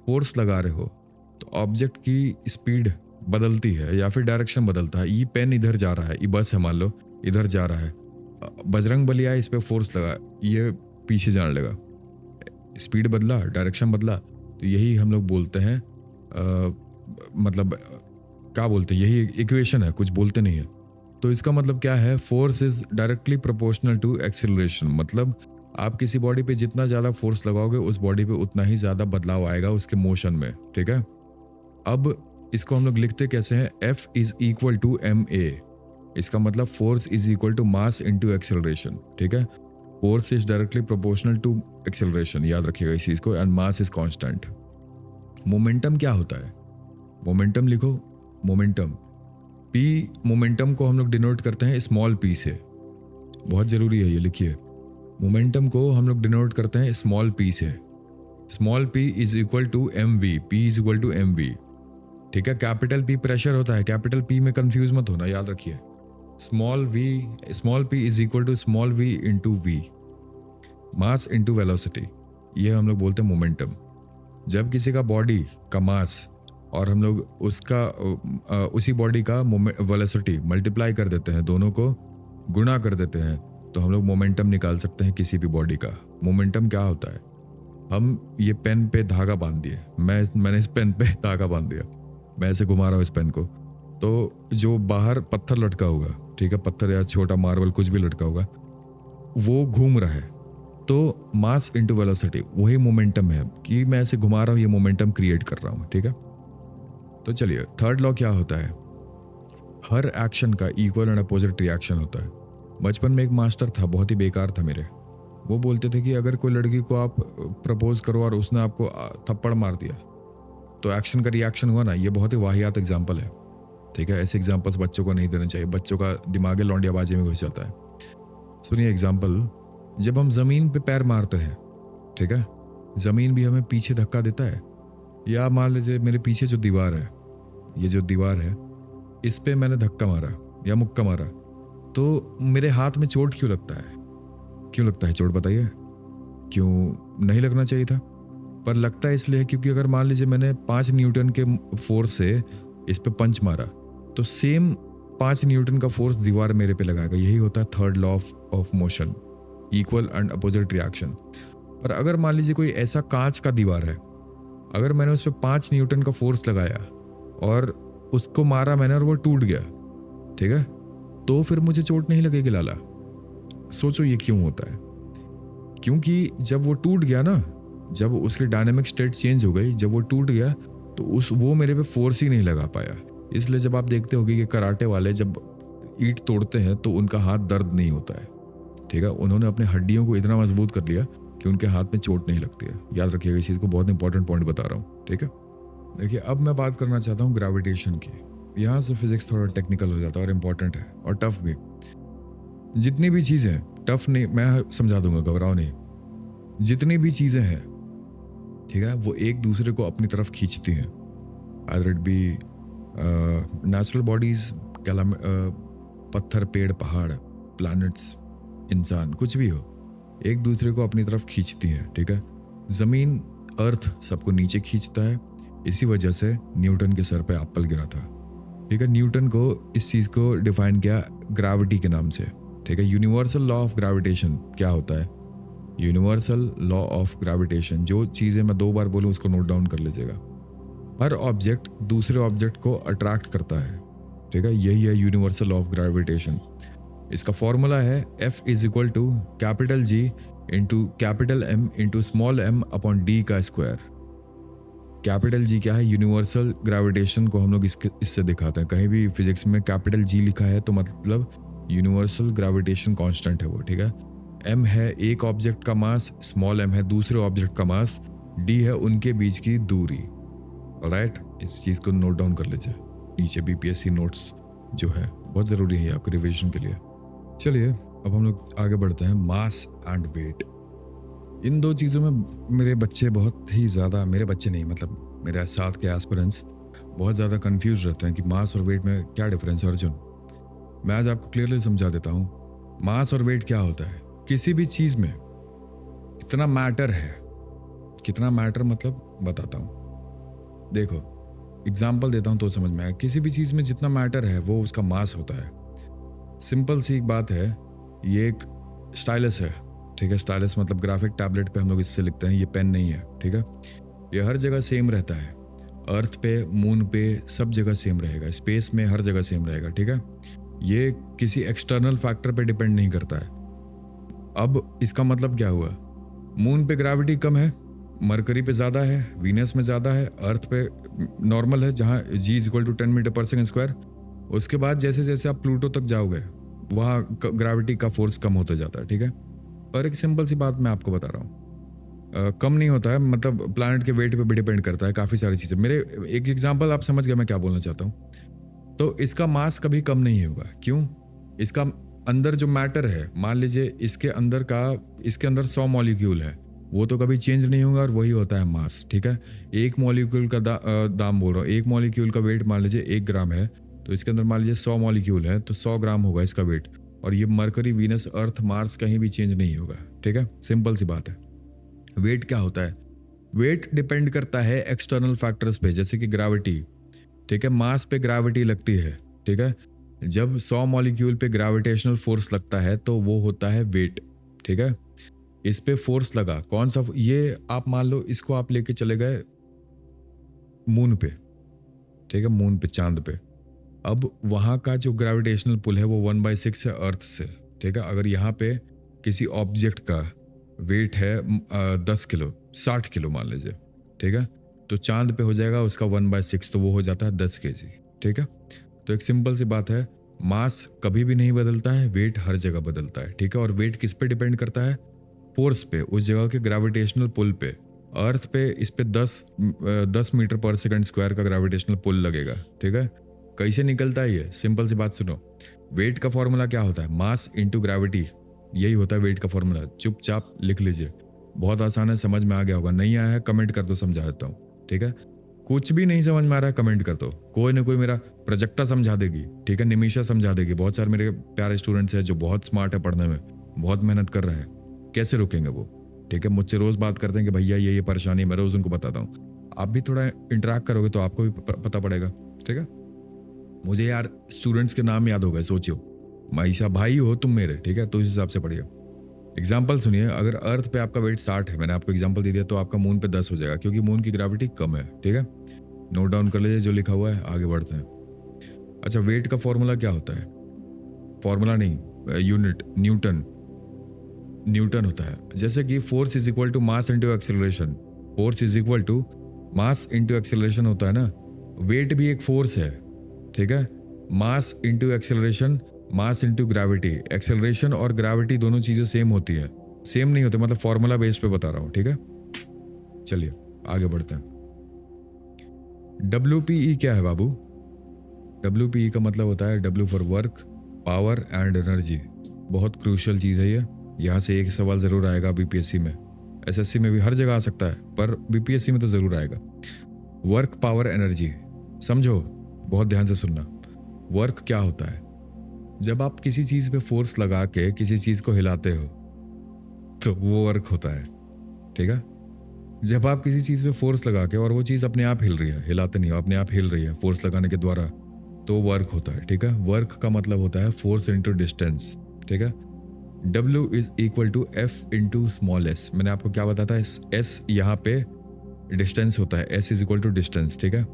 फोर्स लगा रहे हो तो ऑब्जेक्ट की स्पीड बदलती है या फिर डायरेक्शन बदलता है। ये पेन इधर जा रहा है, ये बस है मान लो, इधर जा रहा है, बजरंग बली आया, इस पे फोर्स लगा, ये पीछे जाने लगा, स्पीड बदला, डायरेक्शन बदला, तो यही हम लोग बोलते हैं मतलब क्या बोलते हैं, यही इक्वेशन है, कुछ बोलते नहीं है। तो इसका मतलब क्या है? Force is directly proportional to acceleration. मतलब आप किसी बॉडी पे जितना ज़्यादा फोर्स लगाओगे, उस बॉडी पे उतना ही ज़्यादा बदलाव आएगा उसके मोशन में। ठीक है, अब इसको हम लोग लिखते कैसे हैं? F is equal to ma। इसका मतलब force is equal to mass into acceleration. ठीक है, force is directly proportional to acceleration, याद रखिएगा इस चीज को, and mass is constant. Momentum क्या होता है? मोमेंटम लिखो, मोमेंटम p, मोमेंटम को हम लोग डिनोट करते हैं स्मॉल p से, बहुत जरूरी है ये, लिखिए। मोमेंटम को हम लोग डिनोट करते हैं स्मॉल p से। Small p is equal to mv, p is equal to mv। ठीक है, कैपिटल P प्रेशर होता है, कैपिटल P में कंफ्यूज मत होना, याद रखिए। Small p is equal to small v into v, mass into velocity. ये हम लोग बोलते हैं मोमेंटम। जब किसी का बॉडी का मास और हम लोग उसी बॉडी का वेलोसिटी मल्टीप्लाई कर देते हैं, दोनों को गुणा कर देते हैं, तो हम लोग मोमेंटम निकाल सकते हैं किसी भी बॉडी का। मोमेंटम क्या होता है? हम ये पेन पे धागा बांध दिए, मैंने इस पेन पे धागा बांध दिया, मैं ऐसे घुमा रहा हूँ इस पेन को, तो जो बाहर पत्थर लटका होगा, ठीक है, पत्थर या छोटा मार्बल कुछ भी लटका होगा, वो घूम रहा है, तो मास इंटू वेलोसिटी वही मोमेंटम है कि मैं ऐसे घुमा रहा हूँ, ये मोमेंटम क्रिएट कर रहा हूँ, ठीक है। तो चलिए, थर्ड लॉ क्या होता है? हर एक्शन का इक्वल एंड अपोजिट रिएक्शन होता है। बचपन में एक मास्टर था, बहुत ही बेकार था मेरे। वो बोलते थे कि अगर कोई लड़की को आप प्रपोज करो और उसने आपको थप्पड़ मार दिया तो एक्शन का रिएक्शन हुआ ना। ये बहुत ही वाहियात एग्जाम्पल है, ठीक है। ऐसे एग्जाम्पल्स बच्चों को नहीं देना चाहिए, बच्चों का दिमागी लौंडियाबाजी में घुस जाता है। सुनिए एग्जाम्पल, जब हम जमीन पे पैर मारते हैं, ठीक है, जमीन भी हमें पीछे धक्का देता है। या मान लीजिए मेरे पीछे जो दीवार है, ये जो दीवार है, इस पे मैंने धक्का मारा या मुक्का मारा, तो मेरे हाथ में चोट क्यों लगता है? क्यों लगता है चोट, बताइए? क्यों नहीं लगना चाहिए था, पर लगता है इसलिए क्योंकि अगर मान लीजिए मैंने 5 न्यूटन के फोर्स से इस पे पंच मारा, तो सेम 5 न्यूटन का फोर्स दीवार मेरे पे लगाएगा। यही होता है third law of motion, equal and opposite reaction. पर अगर मान लीजिए कोई ऐसा कांच का दीवार है, अगर मैंने उस पर 5 न्यूटन का फोर्स लगाया और उसको मारा मैंने और वो टूट गया, ठीक है, तो फिर मुझे चोट नहीं लगेगी लाला। सोचो ये क्यों होता है? क्योंकि जब वो टूट गया ना, जब उसकी डायनेमिक स्टेट चेंज हो गई, जब वो टूट गया तो वो मेरे पे फोर्स ही नहीं लगा पाया। इसलिए जब आप देखते होगे कि कराटे वाले जब ईंट तोड़ते हैं तो उनका हाथ दर्द नहीं होता है, ठीक है। उन्होंने अपने हड्डियों को इतना मजबूत कर लिया कि उनके हाथ में चोट नहीं लगती है। याद रखिएगा इस चीज़ को, बहुत इंपॉर्टेंट पॉइंट बता रहा हूँ, ठीक है। देखिए, अब मैं बात करना चाहता हूँ ग्रेविटेशन की। यहाँ से फिजिक्स थोड़ा टेक्निकल हो जाता है और इम्पॉर्टेंट है और टफ भी। जितनी भी चीज़ें, टफ नहीं, मैं समझा दूंगा, घबराओ नहीं। जितनी भी चीज़ें हैं, ठीक है, वो एक दूसरे को अपनी तरफ खींचती हैं। Either it be natural bodies, पत्थर, पेड़, पहाड़, प्लैनेट्स, इंसान, कुछ भी हो, एक दूसरे को अपनी तरफ खींचती हैं, ठीक है। जमीन, अर्थ सबको नीचे खींचता है। इसी वजह से न्यूटन के सर पे एप्पल गिरा था, ठीक है। न्यूटन को इस चीज़ को डिफाइन किया ग्रेविटी के नाम से, ठीक है। यूनिवर्सल लॉ ऑफ ग्रेविटेशन क्या होता है? यूनिवर्सल लॉ ऑफ ग्रेविटेशन, जो चीज़ें मैं 2 बार बोलूँ उसको नोट डाउन कर लीजिएगा। हर ऑब्जेक्ट दूसरे ऑब्जेक्ट को अट्रैक्ट करता है, ठीक है। यही है यूनिवर्सल लॉ ऑफ ग्रेविटेशन। इसका फॉर्मूला है F = capital G into capital M into small m upon D का स्क्वायर। कैपिटल G क्या है? यूनिवर्सल ग्रेविटेशन को हम लोग इससे दिखाते हैं। कहीं भी फिजिक्स में कैपिटल G लिखा है तो मतलब यूनिवर्सल ग्रेविटेशन कांस्टेंट है वो, ठीक है। M है एक ऑब्जेक्ट का मास, स्मॉल m है दूसरे ऑब्जेक्ट का मास, D है उनके बीच की दूरी। ऑलराइट, इस चीज़ को नोट डाउन कर लीजिए। नीचे BPSC नोट्स जो है बहुत ज़रूरी है आपके रिविजन के लिए। चलिए अब हम लोग आगे बढ़ते हैं, मास एंड वेट। इन 2 चीज़ों में मेरे बच्चे बहुत ही ज़्यादा, मेरे बच्चे नहीं मतलब मेरे साथ के एस्पिरेंट्स बहुत ज़्यादा कंफ्यूज रहते हैं कि मास और वेट में क्या डिफरेंस है। अर्जुन, मैं आज आपको क्लियरली समझा देता हूँ मास और वेट क्या होता है। किसी भी चीज़ में कितना मैटर है, कितना मैटर मतलब बताता हूँ। देखो एग्जाम्पल देता हूँ तो समझ में आए। किसी भी चीज़ में जितना मैटर है वो उसका मास होता है। सिंपल सी एक बात है, ये एक स्टाइलस है, ठीक है। स्टाइलस मतलब ग्राफिक टैबलेट पे हम लोग इससे लिखते हैं, ये पेन नहीं है, ठीक है। ये हर जगह सेम रहता है, अर्थ पे, मून पे, सब जगह सेम रहेगा, स्पेस में हर जगह सेम रहेगा, ठीक है। ये किसी एक्सटर्नल फैक्टर पे डिपेंड नहीं करता है। अब इसका मतलब क्या हुआ? मून पे ग्रेविटी कम है, मरकरी पे ज़्यादा है, वीनस में ज़्यादा है, अर्थ पे नॉर्मल है जहाँ G = 10 मीटर पर सेकंड स्क्वायर। उसके बाद जैसे जैसे आप प्लूटो तक जाओगे वहाँ ग्रेविटी का फोर्स कम होता जाता है, ठीक है। पर एक सिंपल सी बात मैं आपको बता रहा हूँ, कम नहीं होता है, मतलब प्लैनेट के वेट पे भी डिपेंड करता है, काफ़ी सारी चीज़ें। मेरे एक एग्जांपल आप समझ गए मैं क्या बोलना चाहता हूँ। तो इसका मास कभी कम नहीं होगा। क्यों? इसका अंदर जो मैटर है, मान लीजिए इसके अंदर 100 मॉलिक्यूल है, वो तो कभी चेंज नहीं होगा और वही होता है मास, ठीक है। एक मॉलिक्यूल का दाम बोल रहा हूँ, एक मॉलिक्यूल का वेट मान लीजिए 1 ग्राम है, तो इसके अंदर मान लीजिए 100 मॉलिक्यूल है तो 100 ग्राम होगा इसका वेट। और ये मरकरी, वीनस, अर्थ, मार्स कहीं भी चेंज नहीं होगा, ठीक है। सिंपल सी बात है। वेट क्या होता है? वेट डिपेंड करता है एक्सटर्नल फैक्टर्स पे, जैसे कि ग्रेविटी, ठीक है, मास पे ग्रेविटी लगती है, ठीक है। जब 100 मॉलिक्यूल पे ग्रेविटेशनल फोर्स लगता है तो वो होता है वेट, ठीक है। इस पे फोर्स लगा, कौन सा? ये आप मान लो इसको आप लेके चले गए मून पे, ठीक है, मून पे, चांद पे। अब वहां का जो ग्रेविटेशनल पुल है वो 1/6 है अर्थ से, ठीक है। अगर यहाँ पे किसी ऑब्जेक्ट का वेट है 10 किलो, 60 किलो मान लीजिए, ठीक है, तो चांद पे हो जाएगा उसका 1/6, तो वो हो जाता है 10 kg, ठीक है। तो एक सिंपल सी बात है, मास कभी भी नहीं बदलता है, वेट हर जगह बदलता है, ठीक है। और वेट किस पे डिपेंड करता है? फोर्स पे, उस जगह के ग्रेविटेशनल पुल पे। अर्थ पे इस पे 10 मीटर पर सेकंड स्क्वायर का ग्रेविटेशनल पुल लगेगा, ठीक है। कैसे निकलता है ये? सिंपल सी बात सुनो, वेट का फॉर्मूला क्या होता है? मास इंटू ग्रेविटी, यही होता है वेट का फॉर्मूला। चुपचाप लिख लीजिए, बहुत आसान है, समझ में आ गया होगा। नहीं आया है कमेंट कर दो, समझा देता हूँ, ठीक है। कुछ भी नहीं समझ में आ रहा है कमेंट कर दो, कोई ना कोई मेरा प्रोजेक्टा समझा देगी, ठीक है, निमिषा समझा देगी। बहुत सारे मेरे प्यारे स्टूडेंट्स हैं जो बहुत स्मार्ट है, पढ़ने में बहुत मेहनत कर रहे हैं, कैसे रुकेंगे वो, ठीक है। मुझसे रोज बात करते हैं कि भैया ये परेशानी, मैं रोज उनको बताता हूँ। आप भी थोड़ा इंटरेक्ट करोगे तो आपको भी पता पड़ेगा, ठीक है। मुझे यार स्टूडेंट्स के नाम याद हो गए, सोचियो, माइशा भाई हो तुम मेरे, ठीक है, तो इस हिसाब से पढ़िए। एग्जाम्पल सुनिए, अगर अर्थ पे आपका वेट 60 है, मैंने आपको एग्जाम्पल दे दिया, तो आपका मून पे 10 हो जाएगा, क्योंकि मून की ग्रेविटी कम है, ठीक है। नोट डाउन कर लीजिए जो लिखा हुआ है, आगे बढ़ते हैं। अच्छा, वेट का फॉर्मूला क्या होता है? फॉर्मूला नहीं, यूनिट, न्यूटन होता है। जैसे कि force is equal to mass into acceleration, force is equal to mass into acceleration होता है ना। वेट भी एक फोर्स है, ठीक है। Mass into acceleration, mass into gravity. Acceleration और ग्रेविटी दोनों चीजें सेम होती है, सेम नहीं होती, मतलब फॉर्मूला बेस पे बता रहा हूं, ठीक है। चलिए आगे बढ़ते हैं। WPE क्या है बाबू? WPE का मतलब होता है W for work, power and energy. बहुत क्रूशियल चीज है ये, यहां से एक सवाल जरूर आएगा BPSC में, SSC में भी, हर जगह आ सकता है, पर BPSC में तो जरूर आएगा। वर्क, पावर, एनर्जी, समझो, बहुत ध्यान से सुनना। वर्क क्या होता है? जब आप किसी चीज पे फोर्स लगा के किसी चीज को हिलाते हो तो वो वर्क होता है, ठीक है। जब आप किसी चीज पे फोर्स लगा के और वो चीज अपने आप हिल रही है, हिलाते नहीं हो, अपने आप हिल रही है फोर्स लगाने के द्वारा, तो वर्क होता है, ठीक है। वर्क का मतलब होता है फोर्स इंटू डिस्टेंस, ठीक है। W is equal to F into small s। मैंने आपको क्या बताया था? S यहाँ पे डिस्टेंस होता है, S is equal to distance, ठीक है।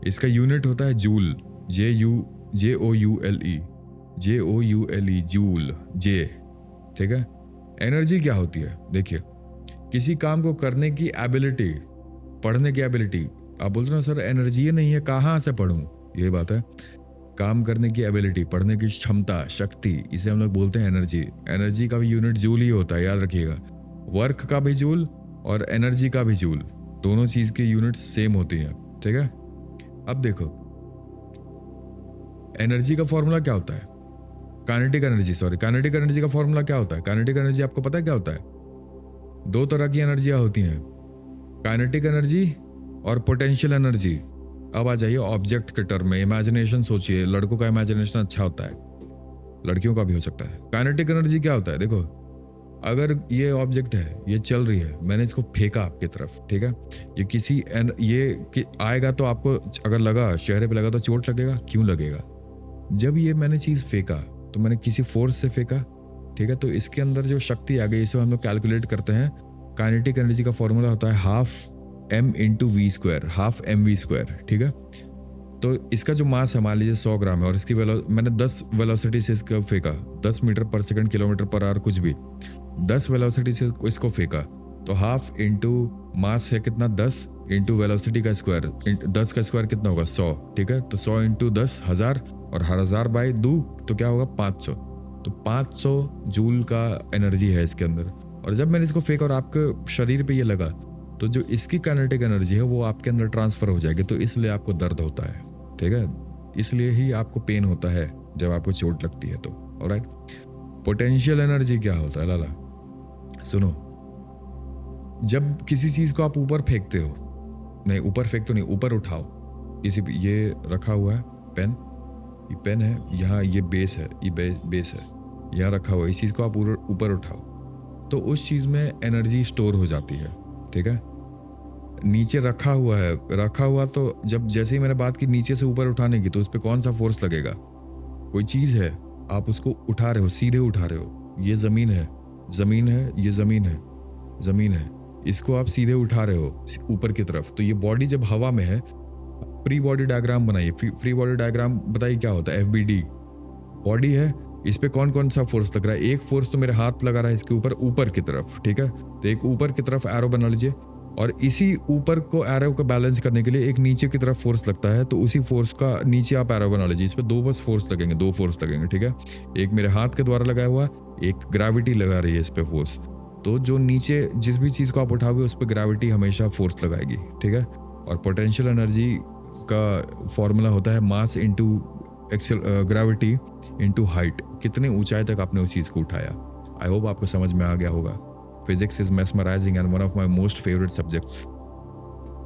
इसका यूनिट होता है जूल, Joule, जूल, J, ठीक है। एनर्जी क्या होती है? देखिए, किसी काम को करने की एबिलिटी, पढ़ने की एबिलिटी। आप बोलते हो ना सर एनर्जी नहीं है, कहाँ से पढ़ूं? ये बात है, काम करने की एबिलिटी, पढ़ने की क्षमता, शक्ति, इसे हम लोग बोलते हैं एनर्जी। एनर्जी का भी यूनिट जूल ही होता है, याद रखिएगा। वर्क का भी जूल और एनर्जी का भी जूल, दोनों चीज की यूनिट सेम होती है, ठीक है। अब देखो, एनर्जी का फॉर्मूला क्या होता है? काइनेटिक एनर्जी का फॉर्मूला क्या होता है? काइनेटिक एनर्जी आपको पता है क्या होता है? दो तरह की एनर्जियां होती हैं, काइनेटिक एनर्जी और पोटेंशियल एनर्जी। अब आ जाइए ऑब्जेक्ट के टर्म में, इमेजिनेशन सोचिए। लड़कों का इमेजिनेशन अच्छा होता है, लड़कियों का भी हो सकता है। काइनेटिक एनर्जी क्या होता है? देखो, अगर ये ऑब्जेक्ट है, ये चल रही है, मैंने इसको फेंका आपकी तरफ, ठीक है, ये आएगा तो आपको अगर लगा, चेहरे पे लगा तो चोट लगेगा, क्यों लगेगा? जब ये मैंने चीज फेंका तो मैंने किसी फोर्स से फेंका, ठीक है, तो इसके अंदर जो शक्ति आ गई, इसे हम लोग कैलकुलेट करते हैं। काइनेटिक एनर्जी का फॉर्मूला होता है ½ m into we square, ½ mv², ठीक है। तो इसका जो मास है, मान लीजिए 100 ग्राम है, और इसकी मैंने 10 वेलोसिटी से इसको फेंका, 10 मीटर पर सेकंड, किलोमीटर पर आवर, कुछ भी, 10 वेलोसिटी से इसको फेंका, तो ½ इंटू मास है कितना? 10 इंटू वेलोसिटी का स्क्वायर, 10 का स्क्वायर कितना होगा? 100, ठीक है। तो 100 इंटू 10 1000, और 1000 बाई 2 तो क्या होगा? 500। तो 500 जूल का एनर्जी है इसके अंदर। और जब मैंने इसको फेंका और आपके शरीर पे ये लगा, तो जो इसकी काइनेटिक एनर्जी है वो आपके अंदर ट्रांसफर हो जाएगी, तो इसलिए आपको दर्द होता है, ठीक है। इसलिए ही आपको पेन होता है जब आपको चोट लगती है, तो ऑलराइट। पोटेंशियल एनर्जी क्या होता है लाला? सुनो, जब किसी चीज को आप ऊपर फेंकते हो, नहीं ऊपर फेंक तो नहीं, ऊपर उठाओ, ये रखा हुआ है पेन, ये पेन है यहाँ, ये बेस है, ये बेस है यहाँ रखा हुआ है, इस चीज को आप ऊपर उठाओ तो उस चीज में एनर्जी स्टोर हो जाती है, ठीक है, नीचे रखा हुआ है, रखा हुआ तो जब जैसे ही मैंने बात की नीचे से ऊपर उठाने की, तो उस पर कौन सा फोर्स लगेगा? कोई चीज़ है, आप उसको उठा रहे हो, सीधे उठा रहे हो, ये ज़मीन है, ज़मीन है, ये ज़मीन है, ज़मीन है, इसको आप सीधे उठा रहे हो ऊपर की तरफ। तो ये बॉडी जब हवा में है, फ्री बॉडी डायग्राम बनाइए। फ्री बॉडी डायग्राम बताइए क्या होता है? FBD बॉडी है, इस पे कौन कौन सा फोर्स लग रहा है? एक फोर्स तो मेरे हाथ लगा रहा है इसके ऊपर, ऊपर की तरफ, ठीक है, तो एक ऊपर की तरफ एरो बना लीजिए, और इसी ऊपर को एरो को बैलेंस करने के लिए एक नीचे की तरफ फोर्स लगता है, तो उसी फोर्स का नीचे आप एरो बना लीजिए। इस पे दो बस फोर्स लगेंगे, दो फोर्स लगेंगे, ठीक है, एक मेरे हाथ के द्वारा लगाया हुआ, एक ग्रेविटी लगा रही है इस पे फोर्स। तो जो नीचे जिस भी चीज़ को आप उठाओगे उस पर ग्रेविटी हमेशा फोर्स लगाएगी, ठीक है। और पोटेंशियल एनर्जी का फॉर्मूला होता है mass into gravity into height, कितने ऊंचाई तक आपने उस चीज़ को उठाया। आई होप आपको समझ में आ गया होगा। Physics is mesmerizing and one of my most favourite subjects,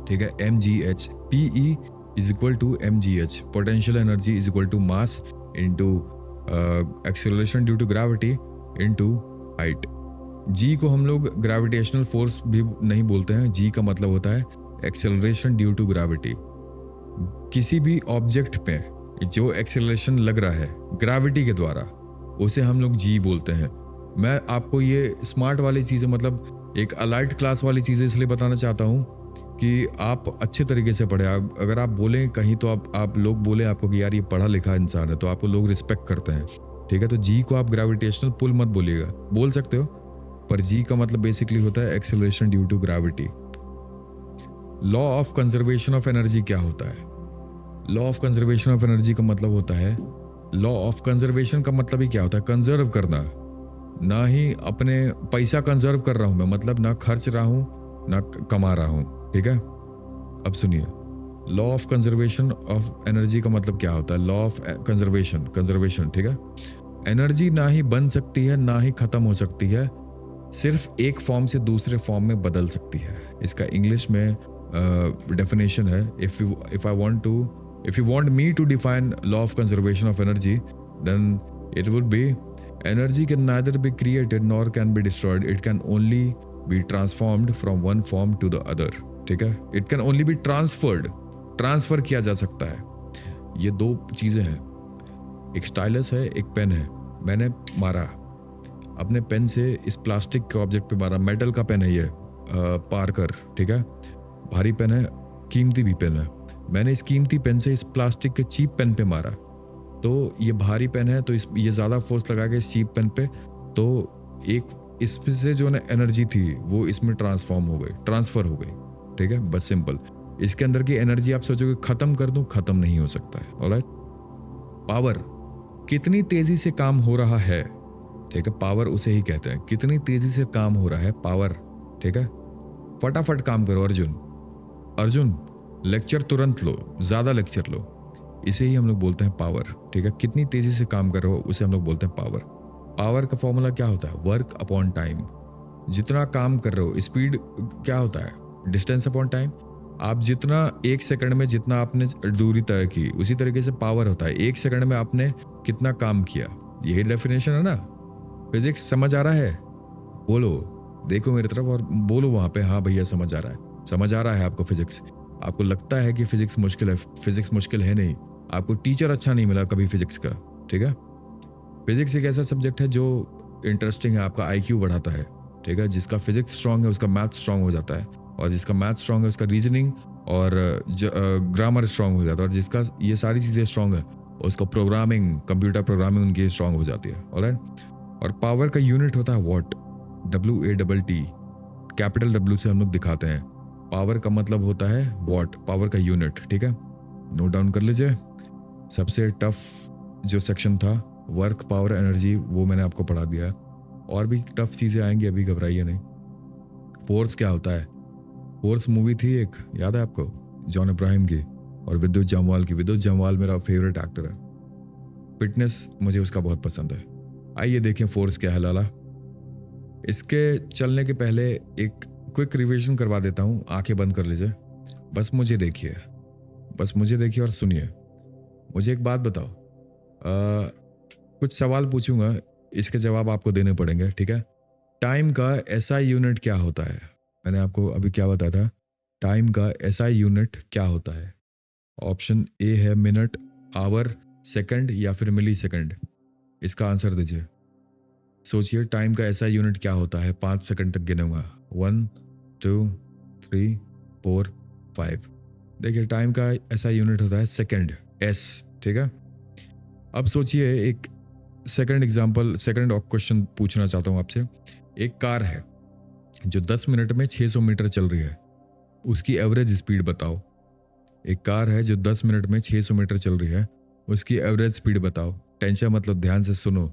ठीक है। MGH, PE is equal to MGH, potential energy is equal to mass into acceleration due to gravity into height. G को हम लोग ग्रेविटेशनल फोर्स भी नहीं बोलते हैं, G का मतलब होता है एक्सेलरेशन ड्यू टू ग्रेविटी। किसी भी ऑब्जेक्ट पे जो एक्सेलरेशन लग रहा है ग्रेविटी के द्वारा, उसे हम लोग G बोलते हैं। मैं आपको ये स्मार्ट वाली चीज़ें, मतलब एक अलाइट क्लास वाली चीज़ें इसलिए बताना चाहता हूँ कि आप अच्छे तरीके से पढ़े। अगर आप बोलें कहीं तो आप लोग बोले आपको कि यार ये पढ़ा लिखा इंसान है, तो आपको लोग रिस्पेक्ट करते हैं, ठीक है। तो G को आप ग्रेविटेशनल पुल मत बोलिएगा, बोल सकते हो, पर G का मतलब बेसिकली होता है acceleration due to gravity. Law of conservation of energy क्या होता है? Law of conservation of energy का मतलब होता है, लॉ ऑफ कंजर्वेशन का मतलब ही क्या होता है? कंजर्व करना। ना ही अपने पैसा कंजर्व कर रहा हूं मैं, मतलब ना खर्च रहा हूं ना कमा रहा हूं, ठीक है। अब सुनिए, law of conservation of energy का मतलब क्या होता है? लॉ ऑफ कंजर्वेशन, ठीक है। एनर्जी ना ही बन सकती है ना ही खत्म हो सकती है, सिर्फ एक फॉर्म से दूसरे फॉर्म में बदल सकती है। इसका इंग्लिश में डेफिनेशन है, if you want me to define law of conservation of energy, then it would be energy can neither be created nor can be destroyed, it can only be transformed from one form to the other, ठीक है। it can only be transfer किया जा सकता है। ये दो चीजें हैं, एक स्टाइलस है, एक पेन है। मैंने मारा अपने पेन से इस प्लास्टिक के ऑब्जेक्ट पे मारा, मेटल का पेन है ये, पार्कर, ठीक है, भारी पेन है, कीमती भी पेन है। मैंने इस कीमती पेन से इस प्लास्टिक के चीप पेन पे मारा, तो ये भारी पेन है, तो ये ज़्यादा फोर्स लगा के इस चीप पेन पे, तो एक इसमें से जो ना एनर्जी थी वो इसमें ट्रांसफर हो गई, ठीक है, बस सिंपल। इसके अंदर की एनर्जी आप सोचोगे खत्म कर दूं, खत्म नहीं हो सकता है। ऑलराइट, पावर कितनी तेजी से काम हो रहा है, ठीक है, पावर उसे ही कहते हैं, कितनी तेजी से काम हो रहा है पावर, ठीक है। फटाफट काम करो अर्जुन, लेक्चर तुरंत लो, ज्यादा लेक्चर लो, इसे ही हम लोग बोलते हैं पावर, ठीक है। कितनी तेजी से काम कर रहे हो उसे हम लोग बोलते हैं पावर। पावर का फॉर्मूला क्या होता है? Work upon time. जितना काम कर रहे हो, स्पीड क्या होता है? Distance upon time. आप जितना एक सेकंड में जितना आपने दूरी तय की, उसी तरीके से पावर होता है, एक सेकंड में आपने कितना काम किया। यही डेफिनेशन है ना। फिजिक्स समझ आ रहा है? बोलो, देखो मेरी तरफ और बोलो वहां पे, हाँ भैया समझ आ रहा है, समझ आ रहा है आपको फिजिक्स। आपको लगता है कि फिजिक्स मुश्किल है, फिजिक्स मुश्किल है नहीं, आपको टीचर अच्छा नहीं मिला कभी फिजिक्स का, ठीक है। फिजिक्स एक ऐसा सब्जेक्ट है जो इंटरेस्टिंग है, आपका IQ बढ़ाता है, ठीक है। जिसका फिजिक्स स्ट्रांग है उसका मैथ स्ट्रांग हो जाता है, और जिसका मैथ स्ट्रांग है उसका रीजनिंग और ग्रामर स्ट्रांग हो जाता है, और जिसका ये सारी चीज़ें स्ट्रांग है उसका प्रोग्रामिंग, कंप्यूटर प्रोग्रामिंग उनकी स्ट्रांग हो जाती है। ऑलराइट, और पावर का यूनिट होता है वॉट, WATT, कैपिटल W से हम लोग दिखाते हैं। पावर का मतलब होता है वॉट, पावर का यूनिट, ठीक है। नोट डाउन कर लीजिए। सबसे टफ जो सेक्शन था वर्क, पावर, एनर्जी, वो मैंने आपको पढ़ा दिया है। और भी टफ चीज़ें आएंगी, अभी घबराइए नहीं। फोर्स क्या होता है? फोर्स मूवी थी एक, याद है आपको, जॉन इब्राहिम की और विद्युत जामवाल की। विद्युत जामवाल मेरा फेवरेट एक्टर है, फिटनेस मुझे उसका बहुत पसंद है। आइए देखें फोर्स क्या है लाला। इसके चलने के पहले एक क्विक रिवीजन करवा देता हूँ, आंखें बंद कर लीजिए, बस मुझे देखिए और सुनिए। मुझे एक बात बताओ, कुछ सवाल पूछूंगा, इसके जवाब आपको देने पड़ेंगे, ठीक है। टाइम का SI यूनिट क्या होता है? मैंने आपको अभी क्या बताया था, टाइम का एसआई यूनिट क्या होता है? ऑप्शन ए है मिनट, आवर, सेकंड या फिर मिली सेकंड। इसका आंसर दीजिए। सोचिए टाइम का एसआई यूनिट क्या होता है। 5 सेकंड तक गिनूंगा। 1 2 3 4 5। देखिए टाइम का ऐसा यूनिट होता है सेकंड, एस। ठीक है, अब सोचिए एक सेकंड क्वेश्चन पूछना चाहता हूं आपसे। एक कार है जो 10 मिनट में 600 मीटर चल रही है, उसकी एवरेज स्पीड बताओ। एक कार है जो 10 मिनट में 600 मीटर चल रही है, उसकी एवरेज स्पीड बताओ। टेंशन मत लो, ध्यान से सुनो।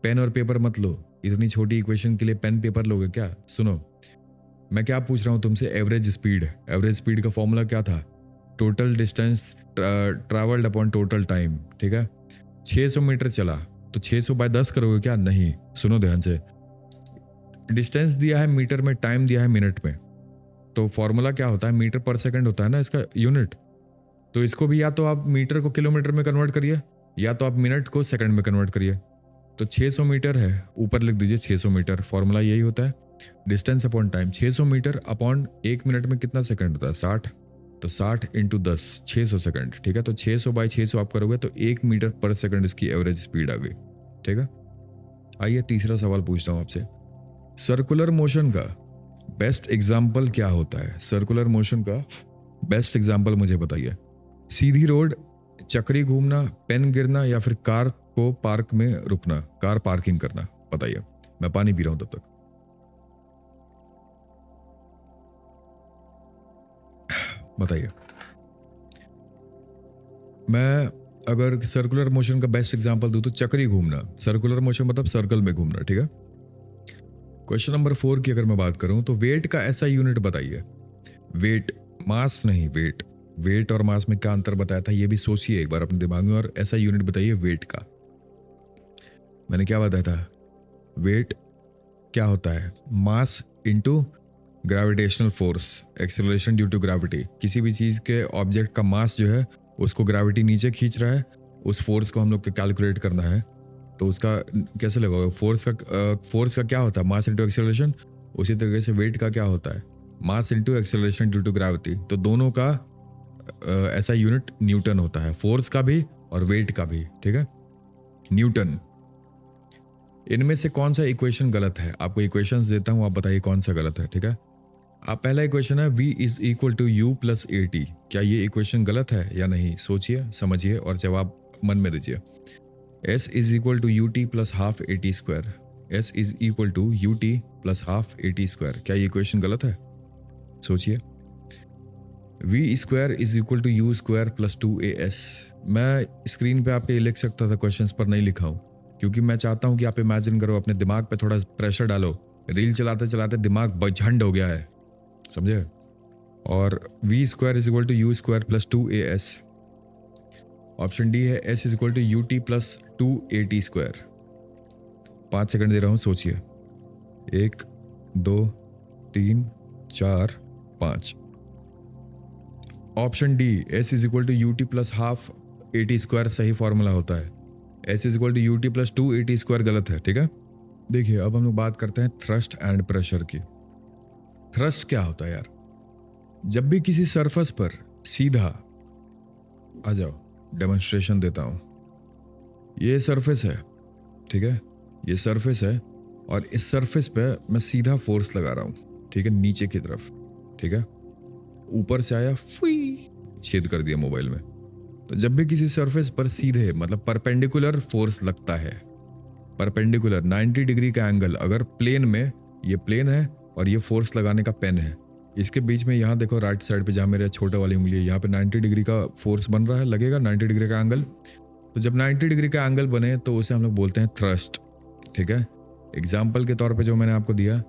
पेन और पेपर मत लो, इतनी छोटी इक्वेशन के लिए पेन पेपर लोगे क्या? सुनो, मैं क्या पूछ रहा हूं तुमसे, एवरेज स्पीड। एवरेज स्पीड का फॉर्मूला क्या था? Total distance travelled upon total time. ठीक है, 600 मीटर चला तो 600 बाय 10 करोगे क्या? नहीं, सुनो ध्यान से। डिस्टेंस दिया है मीटर में, टाइम दिया है मिनट में, तो फॉर्मूला क्या होता है? मीटर पर सेकंड होता है ना इसका यूनिट। तो इसको भी या तो आप मीटर को किलोमीटर में कन्वर्ट करिए, या तो आप मिनट को सेकंड में कन्वर्ट करिए। तो 600 मीटर है, ऊपर लिख दीजिए 600 मीटर। फॉर्मूला यही होता है, distance upon time. 600 metre upon 1 minute में कितना सेकंड होता है? 60। तो 60 इंटू 10, 600 सेकंड। ठीक है, तो 600 बाई 600 आप करोगे तो 1 मीटर पर सेकंड इसकी एवरेज स्पीड आ गई। ठीक है, आइए तीसरा सवाल पूछता हूं आपसे। सर्कुलर मोशन का बेस्ट एग्जाम्पल क्या होता है? सर्कुलर मोशन का बेस्ट एग्जाम्पल मुझे बताइए। सीधी रोड, चक्री घूमना, पेन गिरना, या फिर कार को पार्क में रुकना, कार पार्किंग करना? बताइए, मैं पानी पी रहा हूं तब तक। बताइए। मैं अगर सर्कुलर मोशन का बेस्ट एग्जांपल दूं तो चक्री घूमना। सर्कुलर मोशन मतलब सर्कल में घूमना। ठीक है, क्वेश्चन नंबर 4 की अगर मैं बात करूं तो वेट का ऐसा यूनिट बताइए। वेट, मास नहीं, वेट। वेट और मास में क्या अंतर बताया था ये भी सोचिए एक बार अपने दिमाग में, और ऐसा यूनिट बताइए वेट का। मैंने क्या बताया था? वेट क्या होता है? Mass into gravitational force, acceleration due to gravity. किसी भी चीज के ऑब्जेक्ट का मास जो है उसको ग्रेविटी नीचे खींच रहा है, उस फोर्स को हम लोग को कैलकुलेट करना है। तो उसका कैसे लगाओगे? फोर्स का क्या होता है? Mass into acceleration. उसी तरीके से वेट का क्या होता है? Mass into acceleration due to gravity. तो दोनों का ऐसा यूनिट न्यूटन होता है, फोर्स का भी और वेट का भी। ठीक है, न्यूटन। इनमें से कौन सा इक्वेशन गलत है? आपको इक्वेशंस देता हूं, आप बताइए कौन सा गलत है। ठीक है, आप पहला इक्वेशन है v is equal to you plus A T. क्या ये इक्वेशन गलत है या नहीं? सोचिए, समझिए और जवाब मन में दीजिए। s is equal to U T plus half A T square. s is equal to U T plus half A T square. क्या ये इक्वेशन गलत है? सोचिए। v square is equal to you square plus 2as। मैं स्क्रीन पे आपके लिख सकता था, क्वेश्चंस पर नहीं लिखा हूं, क्योंकि मैं चाहता हूं कि आप इमेजिन करो, अपने दिमाग पे थोड़ा प्रेशर डालो। रील चलाते चलाते दिमाग बझंड हो गया है, समझे? और v square is equal to you square plus 2as। Option D है s is equal to U T plus 2at square. 5 second दे रहा हूं, सोचिए। 1 2 3 4 5। Option D s is equal to U T plus half A T square सही फॉर्मूला होता है। s is equal to U T plus 2at square गलत है। ठीक है, देखिए अब हम लोग बात करते हैं थ्रस्ट एंड प्रेशर की। थ्रस्ट क्या होता है यार? जब भी किसी सरफेस पर सीधा, आ जाओ डेमोन्स्ट्रेशन देता हूं। ये सरफेस है, ठीक है, ये सरफेस है, और इस सरफेस पे मैं सीधा फोर्स लगा रहा हूं। ठीक है, नीचे की तरफ। ठीक है, ऊपर से आया, फुई, छेद कर दिया मोबाइल में। तो जब भी किसी सरफेस पर सीधे मतलब परपेंडिकुलर फोर्स लगता है, परपेंडिकुलर 90 डिग्री का एंगल, अगर प्लेन में, ये प्लेन है और ये फोर्स लगाने का पेन है, इसके बीच में यहाँ देखो राइट साइड पे जहाँ मेरे छोटे वाली उंगली है, यहाँ पे 90 डिग्री का फोर्स बन रहा है, लगेगा 90 डिग्री का एंगल। तो जब 90 डिग्री का एंगल बने तो उसे हम लोग बोलते हैं थ्रस्ट। ठीक है, एग्जाम्पल के तौर पे जो मैंने आपको दिया,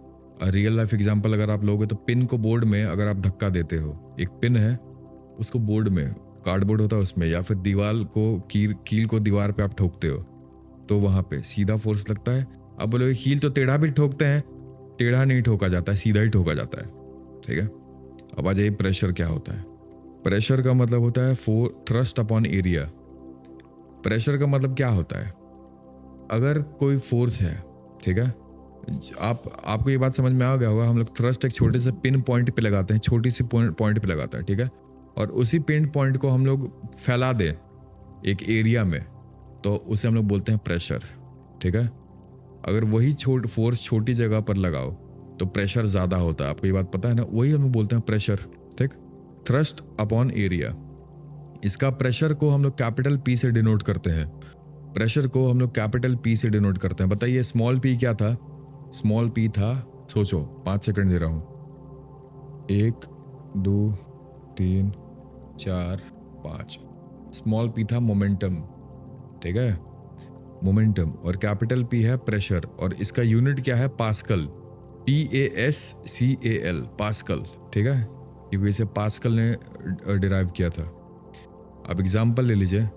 रियल लाइफ एग्जाम्पल अगर आप लोगे तो पिन को बोर्ड में अगर आप धक्का देते हो, एक पिन है उसको बोर्ड में, कार्डबोर्ड होता है उसमें, या फिर दीवार को कील को दीवार पे आप ठोकते हो, तो वहां पे सीधा फोर्स लगता है। अब बोलोगे कील तो टेढ़ा भी ठोकते हैं, टेढ़ा नहीं ठोका जाता है, सीधा ही ठोका जाता है। ठीक है, अब आ जाइए प्रेशर क्या होता है। प्रेशर का मतलब होता है थ्रस्ट अपॉन एरिया। प्रेशर का मतलब क्या होता है? अगर कोई फोर्स है, ठीक है, आपको ये बात समझ में आ गया होगा, हम लोग थ्रस्ट एक छोटे से पिन पॉइंट पे लगाते हैं, छोटी सी पॉइंट पे लगाते हैं, ठीक है, और उसी पिन पॉइंट को हम लोग फैला दें एक एरिया में, तो उसे हम लोग बोलते हैं प्रेशर, ठीक है। अगर वही फोर्स छोटी जगह पर लगाओ तो प्रेशर ज़्यादा होता है, आपको ये बात पता है ना, वही हम लोग बोलते हैं प्रेशर, ठीक। थ्रस्ट अपॉन एरिया, इसका प्रेशर को हम लोग कैपिटल पी से डिनोट करते हैं, प्रेशर को हम लोग कैपिटल पी से डिनोट करते हैं। बताइए स्मॉल पी क्या था? स्मॉल पी था, सोचो, 5 सेकंड दे रहा हूं, 1 2 3 4 5। स्मॉल पी था मोमेंटम, ठीक है, मोमेंटम, और कैपिटल पी है प्रेशर, और इसका यूनिट क्या है? पास्कल, PASCAL, पास्कल, ठीक है, क्योंकि इसे पास्कल ने डिराइव किया था। अब एग्जाम्पल ले लीजिए,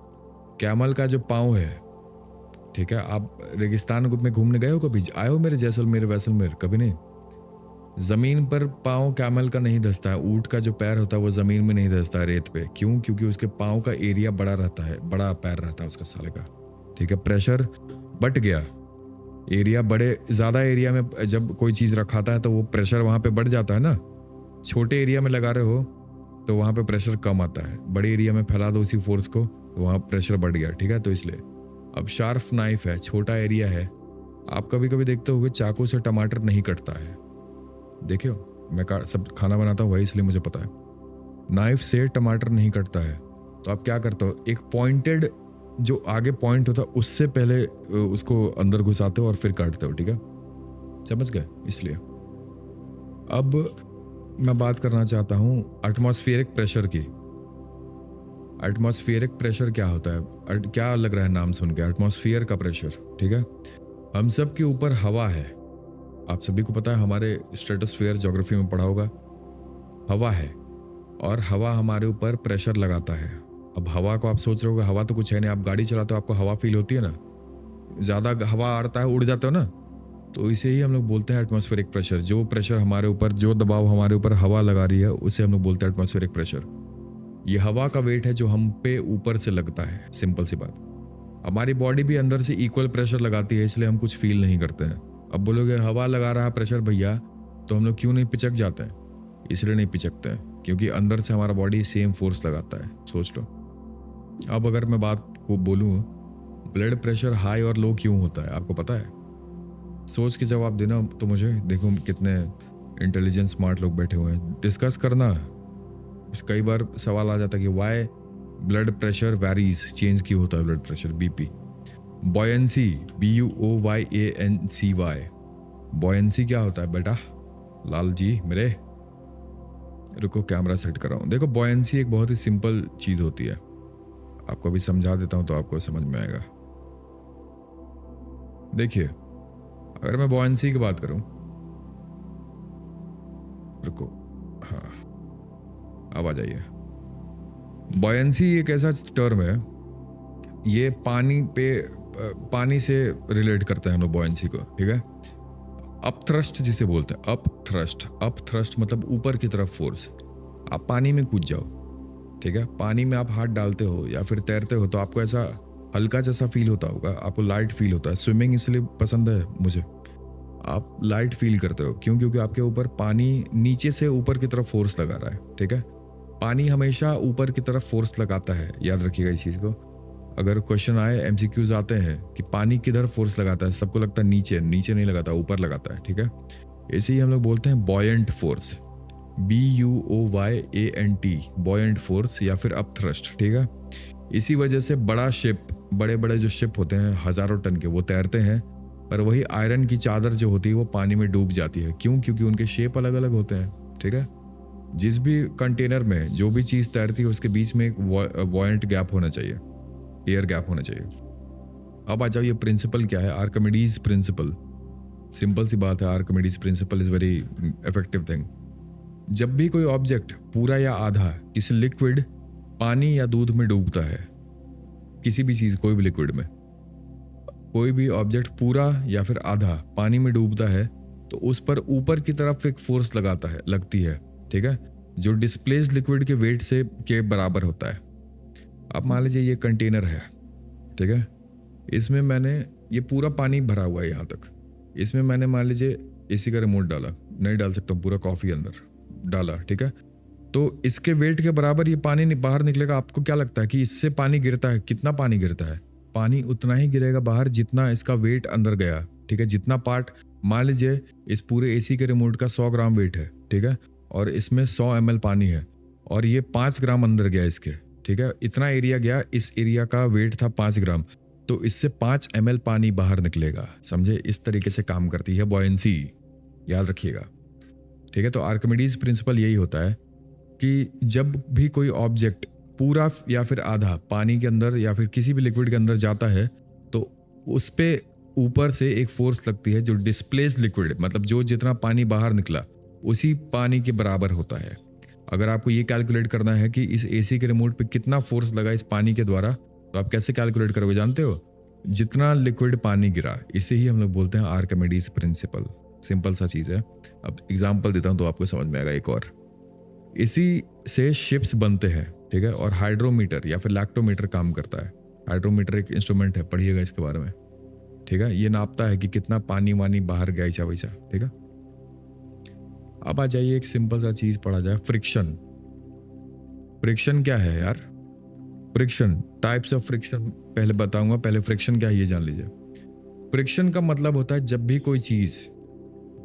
कैमल का जो पाँव है, ठीक है, आप रेगिस्तान में घूमने गए हो कभी? आए हो मेरे जैसलमेर वैसलमेर? कभी नहीं। जमीन पर पाँव कैमल का नहीं धंसता है, ऊंट का जो पैर होता है वो जमीन में नहीं धंसता है रेत पे, क्यों? क्योंकि उसके पाँव का एरिया बड़ा रहता है, बड़ा पैर रहता है उसका साले का, ठीक है। प्रेशर बट गया, एरिया बड़े ज़्यादा एरिया में जब कोई चीज़ रखाता है तो वो प्रेशर वहाँ पे बढ़ जाता है ना। छोटे एरिया में लगा रहे हो तो वहाँ पे प्रेशर कम आता है, बड़े एरिया में फैला दो उसी फोर्स को तो वहाँ प्रेशर बढ़ गया, ठीक है। तो इसलिए अब शार्प नाइफ है, छोटा एरिया है, आप कभी कभी देखते होगे चाकू से टमाटर नहीं कटता है, देखियो, मैं सब खाना बनाता हूँ वही, इसलिए मुझे पता है, नाइफ से टमाटर नहीं कटता है। तो आप क्या करते हो, एक पॉइंटेड जो आगे पॉइंट होता है उससे पहले उसको अंदर घुसाते हो और फिर काटते हो, ठीक है, समझ गए। इसलिए अब मैं बात करना चाहता हूं एटमॉस्फेरिक प्रेशर की। एटमॉस्फेरिक प्रेशर क्या होता है? क्या लग रहा है नाम सुन के? एटमॉस्फेयर का प्रेशर, ठीक है। हम सब के ऊपर हवा है, आप सभी को पता है, हमारे स्ट्रेटोस्फेयर ज्योग्राफी में पढ़ा होगा, हवा है, और हवा हमारे ऊपर प्रेशर लगाता है। अब हवा को आप सोच रहे हो हवा तो कुछ है नहीं, आप गाड़ी चलाते हो आपको हवा फील होती है ना, ज़्यादा हवा आता है उड़ जाते हो ना, तो इसे ही हम लोग बोलते हैं एटमॉस्फेरिक प्रेशर। जो प्रेशर हमारे ऊपर, जो दबाव हमारे ऊपर हवा लगा रही है उसे हम लोग बोलते हैं एटमॉस्फेरिक प्रेशर। ये हवा का वेट है जो हम पे ऊपर से लगता है, सिंपल सी बात। हमारी बॉडी भी अंदर से इक्वल प्रेशर लगाती है, इसलिए हम कुछ फील नहीं करते हैं। अब बोलोगे हवा लगा रहा है प्रेशर भैया, तो हम लोग क्यों नहीं पिचक जाते हैं? इसलिए नहीं पिचकते हैं क्योंकि अंदर से हमारा बॉडी सेम फोर्स लगाता है, सोच लो। अब अगर मैं बात को बोलूँ, ब्लड प्रेशर हाई और लो क्यों होता है, आपको पता है? सोच के जवाब देना तो मुझे, देखो कितने इंटेलिजेंट स्मार्ट लोग बैठे हुए हैं, डिस्कस करना। कई बार सवाल आ जाता है कि why blood pressure varies, change क्यों होता है blood pressure, BP. Buoyancy, BUOYANCY, buoyancy क्या होता है बेटा? लाल जी मेरे, रुको कैमरा सेट कर रहा हूँ। देखो बॉयंसी एक बहुत ही सिंपल चीज होती है, आपको अभी समझा देता हूँ तो आपको समझ में आएगा। देखिए अगर मैं बॉयंसी की बात करूं, रुको, हाँ अब आ जाइए। बॉयंसी एक ऐसा टर्म है, ये पानी से रिलेट करते हैं हम लोग बॉयंसी को, ठीक है। अप थ्रस्ट जिसे बोलते हैं, अप थ्रस्ट मतलब ऊपर की तरफ फोर्स। आप पानी में कूद जाओ, ठीक है, पानी में आप हाथ डालते हो या फिर तैरते हो तो आपको ऐसा हल्का जैसा फील होता होगा, आपको लाइट फील होता है। स्विमिंग इसलिए पसंद है मुझे, आप लाइट फील करते हो, क्यों? क्योंकि आपके ऊपर पानी नीचे से ऊपर की तरफ फोर्स लगा रहा है, ठीक है। पानी हमेशा ऊपर की तरफ फोर्स लगाता है, याद रखिएगा इस चीज को। अगर क्वेश्चन आए, MCQs आते हैं कि पानी किधर फोर्स लगाता है, सबको लगता है नीचे, नीचे नहीं लगाता, ऊपर लगाता है, ठीक है। इसे ही हम लोग बोलते हैं buoyant force, BUOYANT, buoyant force या फिर अप थ्रस्ट, ठीक है। इसी वजह से बड़ा शिप, बड़े बड़े जो शिप होते हैं हजारों टन के, वो तैरते हैं, पर वही आयरन की चादर जो होती है वो पानी में डूब जाती है। क्यों? क्योंकि उनके शेप अलग अलग होते हैं, ठीक है। जिस भी कंटेनर में जो भी चीज तैरती है उसके बीच में एक वॉयंट गैप होना चाहिए, एयर गैप होना चाहिए। अब आ जाओ, ये प्रिंसिपल क्या है? Archimedes principal. सिंपल सी बात है, Archimedes principal is very effective thing. जब भी कोई ऑब्जेक्ट पूरा या आधा किसी लिक्विड, पानी या दूध में डूबता है, किसी भी चीज, कोई भी लिक्विड में, कोई भी ऑब्जेक्ट पूरा या फिर आधा पानी में डूबता है तो उस पर ऊपर की तरफ एक फोर्स लगती है, ठीक है, जो डिस्प्लेस्ड लिक्विड के वेट से के बराबर होता है। अब मान लीजिए ये कंटेनर है, ठीक है, इसमें मैंने ये पूरा पानी भरा हुआ है यहाँ तक, इसमें मैंने मान लीजिए एसी का रिमोट डाला, नहीं डाल सकता हूँ, पूरा कॉफ़ी अंदर डाला, ठीक है, तो इसके वेट के बराबर ये पानी बाहर निकलेगा। आपको क्या लगता है कि इससे पानी गिरता है, कितना पानी गिरता है? पानी उतना ही गिरेगा बाहर जितना इसका वेट अंदर गया, ठीक है। जितना पार्ट, मान लीजिए इस पूरे एसी के रिमोट का 100 ग्राम वेट है, ठीक है, और इसमें 100 ml पानी है और ये 5 ग्राम अंदर गया इसके, ठीक है, इतना एरिया गया, इस एरिया का वेट था 5 ग्राम, तो इससे 5 ml पानी बाहर निकलेगा। समझे? इस तरीके से काम करती है बॉयंसी, याद रखिएगा, ठीक है। तो आर्किमिडीज प्रिंसिपल यही होता है कि जब भी कोई ऑब्जेक्ट पूरा या फिर आधा पानी के अंदर या फिर किसी भी लिक्विड के अंदर जाता है तो उस पे ऊपर से एक फोर्स लगती है जो डिस्प्लेस लिक्विड, मतलब जो जितना पानी बाहर निकला उसी पानी के बराबर होता है। अगर आपको ये कैलकुलेट करना है कि इस एसी के रिमोट पे कितना फोर्स लगा इस पानी के द्वारा, तो आप कैसे कैलकुलेट करोगे जानते हो? जितना लिक्विड पानी गिरा, इसे ही हम लोग बोलते हैं आर्किमिडीज प्रिंसिपल। सिंपल सा चीज़ है। अब एग्जाम्पल देता हूँ तो आपको समझ में आएगा एक और। इसी से शिप्स बनते हैं, ठीक है, और हाइड्रोमीटर या फिर लैक्टोमीटर काम करता है। हाइड्रोमीटर एक इंस्ट्रूमेंट है, पढ़िएगा इसके बारे में, ठीक है। ये नापता है कि कितना पानी वानी बाहर गया ऐसा वैसा, ठीक है। अब आ जाइए एक सिंपल सा चीज पढ़ा जाए, फ्रिक्शन। फ्रिक्शन क्या है यार? फ्रिक्शन, टाइप्स ऑफ फ्रिक्शन पहले बताऊंगा, पहले फ्रिक्शन क्या है ये जान लीजिए। फ्रिक्शन का मतलब होता है जब भी कोई चीज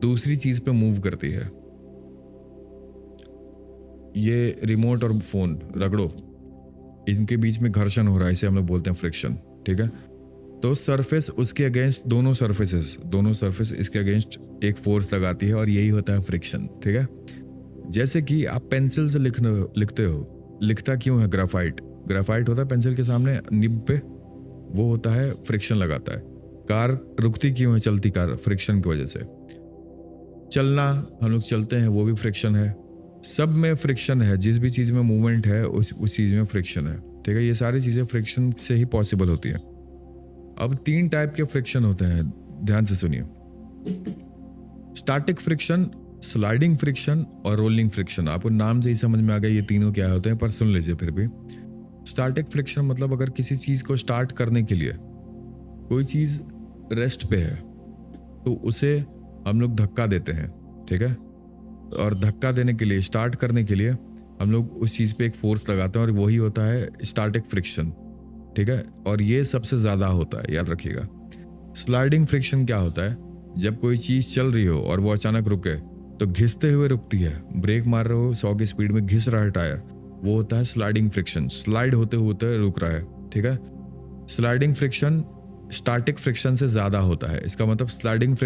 दूसरी चीज पे मूव करती है। ये रिमोट और फोन रगड़ो, इनके बीच में घर्षण हो रहा है, इसे हम लोग बोलते हैं फ्रिक्शन, ठीक है। तो सरफेस उसके अगेंस्ट, दोनों सरफेस इसके अगेंस्ट एक फोर्स लगाती है और यही होता है फ्रिक्शन, ठीक है। जैसे कि आप पेंसिल से लिखते हो, लिखता क्यों है? ग्राफाइट होता है पेंसिल के सामने निब पे, वो होता है फ्रिक्शन लगाता है। कार रुकती क्यों है? चलती कार, फ्रिक्शन की वजह से। चलना, हम लोग चलते हैं, वो भी फ्रिक्शन है। सब में फ्रिक्शन है, जिस भी चीज में मूवमेंट है उस चीज में फ्रिक्शन है, ठीक है। ये सारी चीजें फ्रिक्शन से ही पॉसिबल होती है। अब 3 टाइप के फ्रिक्शन होते हैं, ध्यान से सुनिए। स्टैटिक फ्रिक्शन, स्लाइडिंग फ्रिक्शन और रोलिंग फ्रिक्शन। आपको नाम से ही समझ में आ गया ये तीनों क्या होते हैं, पर सुन लीजिए फिर भी। स्टैटिक फ्रिक्शन मतलब अगर किसी चीज को स्टार्ट करने के लिए कोई चीज रेस्ट पे है तो उसे हम लोग धक्का देते हैं, ठीक है। और धक्का देने के लिए, स्टार्ट करने के लिए हम लोग उस चीज पे एक फोर्स लगाते हैं और वही होता है स्टैटिक फ्रिक्शन, ठीक है। और ये सबसे ज्यादा होता है, याद रखिएगा। स्लाइडिंग फ्रिक्शन क्या होता है? जब कोई चीज चल रही हो और वो अचानक रुके तो घिसते हुए रुकती है। ब्रेक मार रहे हो 100 की स्पीड में, घिस रहा है टायर, वो होता है स्लाइडिंग फ्रिक्शन। स्लाइड होते होते रुक रहा है, ठीक है। स्लाइडिंग फ्रिक्शन स्टैटिक फ्रिक्शन से ज्यादा होता है। इसका मतलब स्लाइडिंग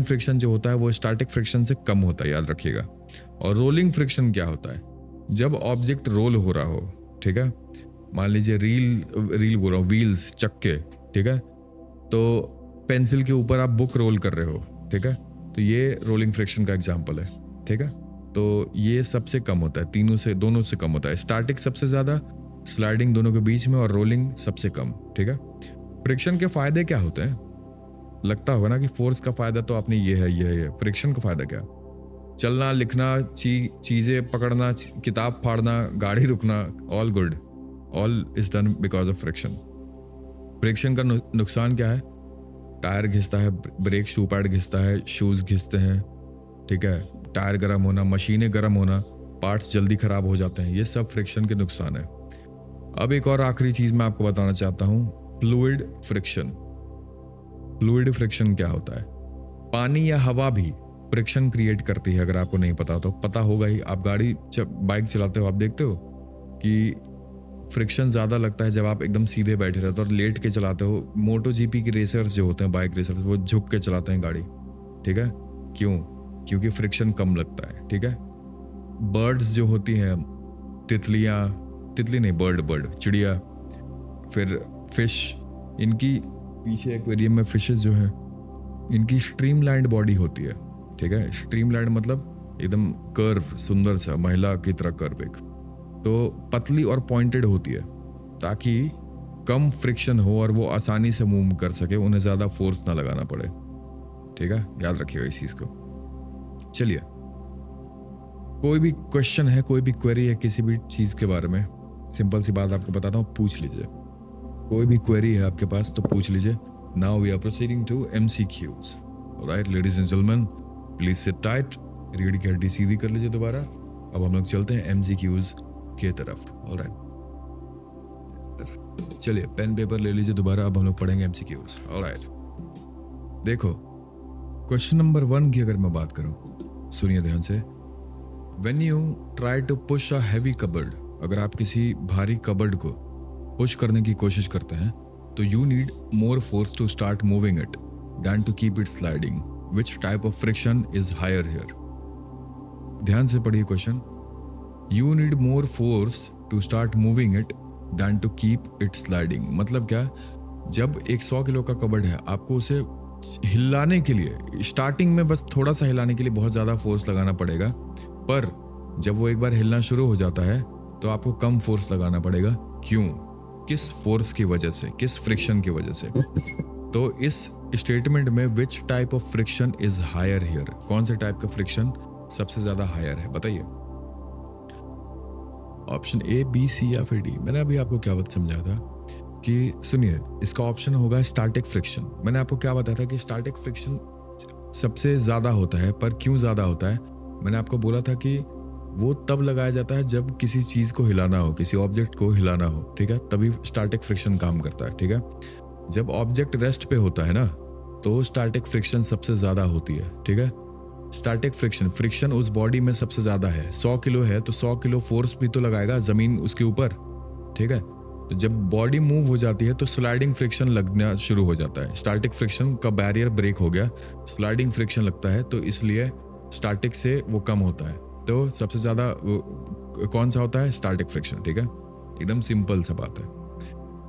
फ्रिक्शन जो होता है वो स्टैटिक फ्रिक्शन से कम होता है, याद रखिएगा। और रोलिंग फ्रिक्शन क्या होता है? जब ऑब्जेक्ट रोल हो रहा हो, ठीक है, मान लीजिए रील बोल रहा हूँ, व्हील्स, चक्के, ठीक है, तो पेंसिल के ऊपर आप बुक रोल कर रहे हो, ठीक है, तो ये रोलिंग फ्रिक्शन का एग्जांपल है, ठीक है। तो ये सबसे कम होता है, दोनों से कम होता है। स्टैटिक सबसे ज्यादा, स्लाइडिंग दोनों के बीच में, और रोलिंग सबसे कम, ठीक है। फ्रिक्शन के फायदे क्या होते हैं? लगता होगा ना कि फोर्स का फायदा तो आपने ये है। फ्रिक्शन का फायदा क्या? चलना, लिखना, चीजें पकड़ना, किताब फाड़ना, गाड़ी रुकना, all good, all is done because of friction. Friction का नुकसान क्या है? टायर घिसता है, ब्रेक शू पैड घिसता है, शूज घिसते हैं, ठीक है, टायर गर्म होना, मशीनें गर्म होना, पार्ट्स जल्दी खराब हो जाते हैं, ये सब फ्रिक्शन के नुकसान है। अब एक और आखिरी चीज मैं आपको बताना चाहता हूं, फ्लूइड फ्रिक्शन। फ्लूइड फ्रिक्शन क्या होता है? पानी या हवा भी फ्रिक्शन क्रिएट करती है। अगर आपको नहीं पता तो पता होगा ही। आप बाइक चलाते हो, आप देखते हो कि फ्रिक्शन ज्यादा लगता है जब आप एकदम सीधे बैठे रहते हो और लेट के चलाते हो। मोटो जीपी की रेसर्स जो होते हैं, बाइक रेसर्स, वो झुक के चलाते हैं गाड़ी, ठीक है। क्यों? क्योंकि फ्रिक्शन कम लगता है, ठीक है। बर्ड्स जो होती हैं, तितली नहीं, बर्ड, चिड़िया, फिर फिश, इनकी पीछे एक्वेरियम में फिशेस जो है, इनकी स्ट्रीमलाइंड बॉडी होती है, ठीक है। स्ट्रीमलाइंड मतलब एकदम कर्व, सुंदर सा महिला की तरह कर्व, एक तो पतली और पॉइंटेड होती है ताकि कम फ्रिक्शन हो और वो आसानी से मूव कर सके, उन्हें ज्यादा फोर्स ना लगाना पड़े, ठीक है। याद रखिएगा इस चीज को। चलिए, कोई भी क्वेश्चन है, कोई भी क्वेरी है किसी भी चीज के बारे में, सिंपल सी बात आपको बताता हूँ, पूछ लीजिए। कोई भी क्वेरी है आपके पास तो पूछ लीजिए, Now we are proceeding to MCQs. Alright, ladies and gentlemen, please sit tight. रीढ़ की हड्डी सीधी कर लीजिए दोबारा. अब हम लोग चलते हैं MCQs के तरफ. Alright. चलिए पेन पेपर ले लीजिए दोबारा. अब हम लोग पढ़ेंगे MCQs. Alright. देखो, क्वेश्चन नंबर 1 की अगर मैं बात करूं, सुनिए ध्यान से. When you try to push a heavy cupboard, अगर आप किसी भारी कबर्ड को पुश करने की कोशिश करते हैं, तो you need more force to start moving it than to keep it sliding. Which type of friction is higher here? ध्यान से पढ़िए question. You need more force to start moving it than to keep it sliding. मतलब क्या? जब एक 100 किलो का कबर्ड है, आपको उसे हिलाने के लिए, स्टार्टिंग में बस थोड़ा सा हिलाने के लिए बहुत ज़्यादा फोर्स लगाना पड़ेगा, पर जब वो एक बार हिलना शुरू हो जाता है तो आपको कम फोर्स लगाना पड़ेगा. क्यों? किस फोर्स की वजह से, किस फ्रिक्शन की वजह से? तो इस स्टेटमेंट में which type of friction is higher here, कौन से टाइप का फ्रिक्शन सबसे ज्यादा हायर है, बताइए. ऑप्शन ए, बी, सी या फिर डी. मैंने अभी आपको क्या बात समझा था कि सुनिए, इसका ऑप्शन होगा स्टैटिक फ्रिक्शन. मैंने आपको क्या बताया था कि स्टैटिक फ्रिक्शन सबसे ज्यादा होता है, पर क्यों ज्यादा होता है? मैंने आपको बोला था कि वो तब लगाया जाता है जब किसी चीज को हिलाना हो, किसी ऑब्जेक्ट को हिलाना हो, ठीक है, तभी स्टैटिक फ्रिक्शन काम करता है. ठीक है, जब ऑब्जेक्ट रेस्ट पे होता है ना, तो स्टैटिक फ्रिक्शन सबसे ज्यादा होती है. ठीक है, स्टैटिक फ्रिक्शन उस बॉडी में सबसे ज्यादा है. 100 किलो है तो 100 किलो फोर्स भी तो लगाएगा जमीन उसके ऊपर. ठीक है, तो जब बॉडी मूव हो जाती है तो स्लाइडिंग फ्रिक्शन लगना शुरू हो जाता है. स्टैटिक फ्रिक्शन का बैरियर ब्रेक हो गया, स्लाइडिंग फ्रिक्शन लगता है, तो इसलिए स्टैटिक से वो कम होता है. तो सबसे ज्यादा कौन सा होता है? Static friction. ठीक है, एकदम सिंपल सा बात है.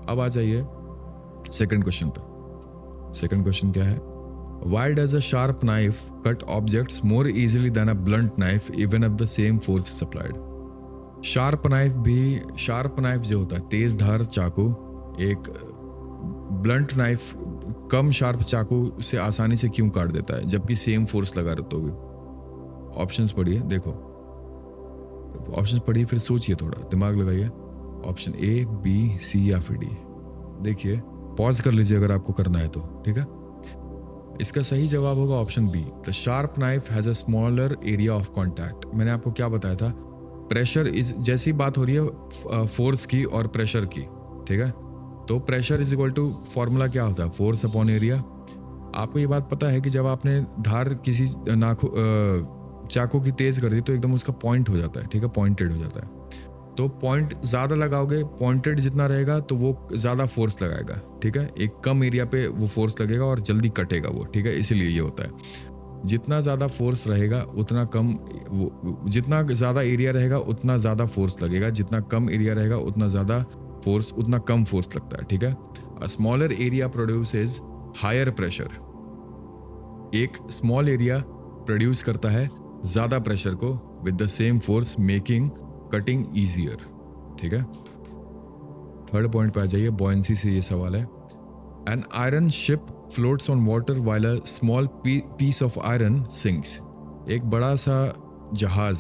अब आ जाइए सेकंड क्वेश्चन पे. सेकंड क्वेश्चन क्या है? Why does a sharp knife cut objects more easily than a blunt knife even if the same force is applied? Sharp knife जो होता है, तेज धार चाकू, एक ब्लंट नाइफ कम शार्प चाकू से आसानी से क्यों काट देता है जबकि सेम फोर्स लगा रहे तो भी? ऑप्शंस पढ़िए, देखो ऑप्शंस पढ़िए, फिर सोचिए, थोड़ा दिमाग लगाइए. ऑप्शन ए, बी, सी या फिर डी. देखिए, पॉज कर लीजिए अगर आपको करना है तो. ठीक है, इसका सही जवाब होगा option B. The sharp knife has a smaller area of contact. मैंने आपको क्या बताया था? प्रेशर इज, जैसी बात हो रही है फोर्स की और प्रेशर की, ठीक है, तो pressure is equal to, formula क्या होता है? Force upon area. आपको ये बात पता है कि जब आपने धार किसी चाकू की तेज कर दी तो एकदम उसका पॉइंट हो जाता है. ठीक है, पॉइंटेड हो जाता है. तो पॉइंट ज़्यादा लगाओगे, पॉइंटेड जितना रहेगा तो वो ज़्यादा फोर्स लगाएगा. ठीक है, एक कम एरिया पे वो फोर्स लगेगा और जल्दी कटेगा वो. ठीक है, इसीलिए ये होता है. जितना ज़्यादा फोर्स रहेगा उतना कम, जितना ज़्यादा एरिया रहेगा उतना ज़्यादा फोर्स लगेगा, जितना कम एरिया रहेगा उतना कम फोर्स लगता है. ठीक है, a smaller area produces higher pressure. एक स्मॉल एरिया प्रोड्यूस करता है ज़्यादा प्रेशर को with the same force, making cutting easier. ठीक है, थर्ड पॉइंट पे आ जाइए. बॉयंसी से ये सवाल है. An iron ship floats on water while a small piece of iron sinks. एक बड़ा सा जहाज,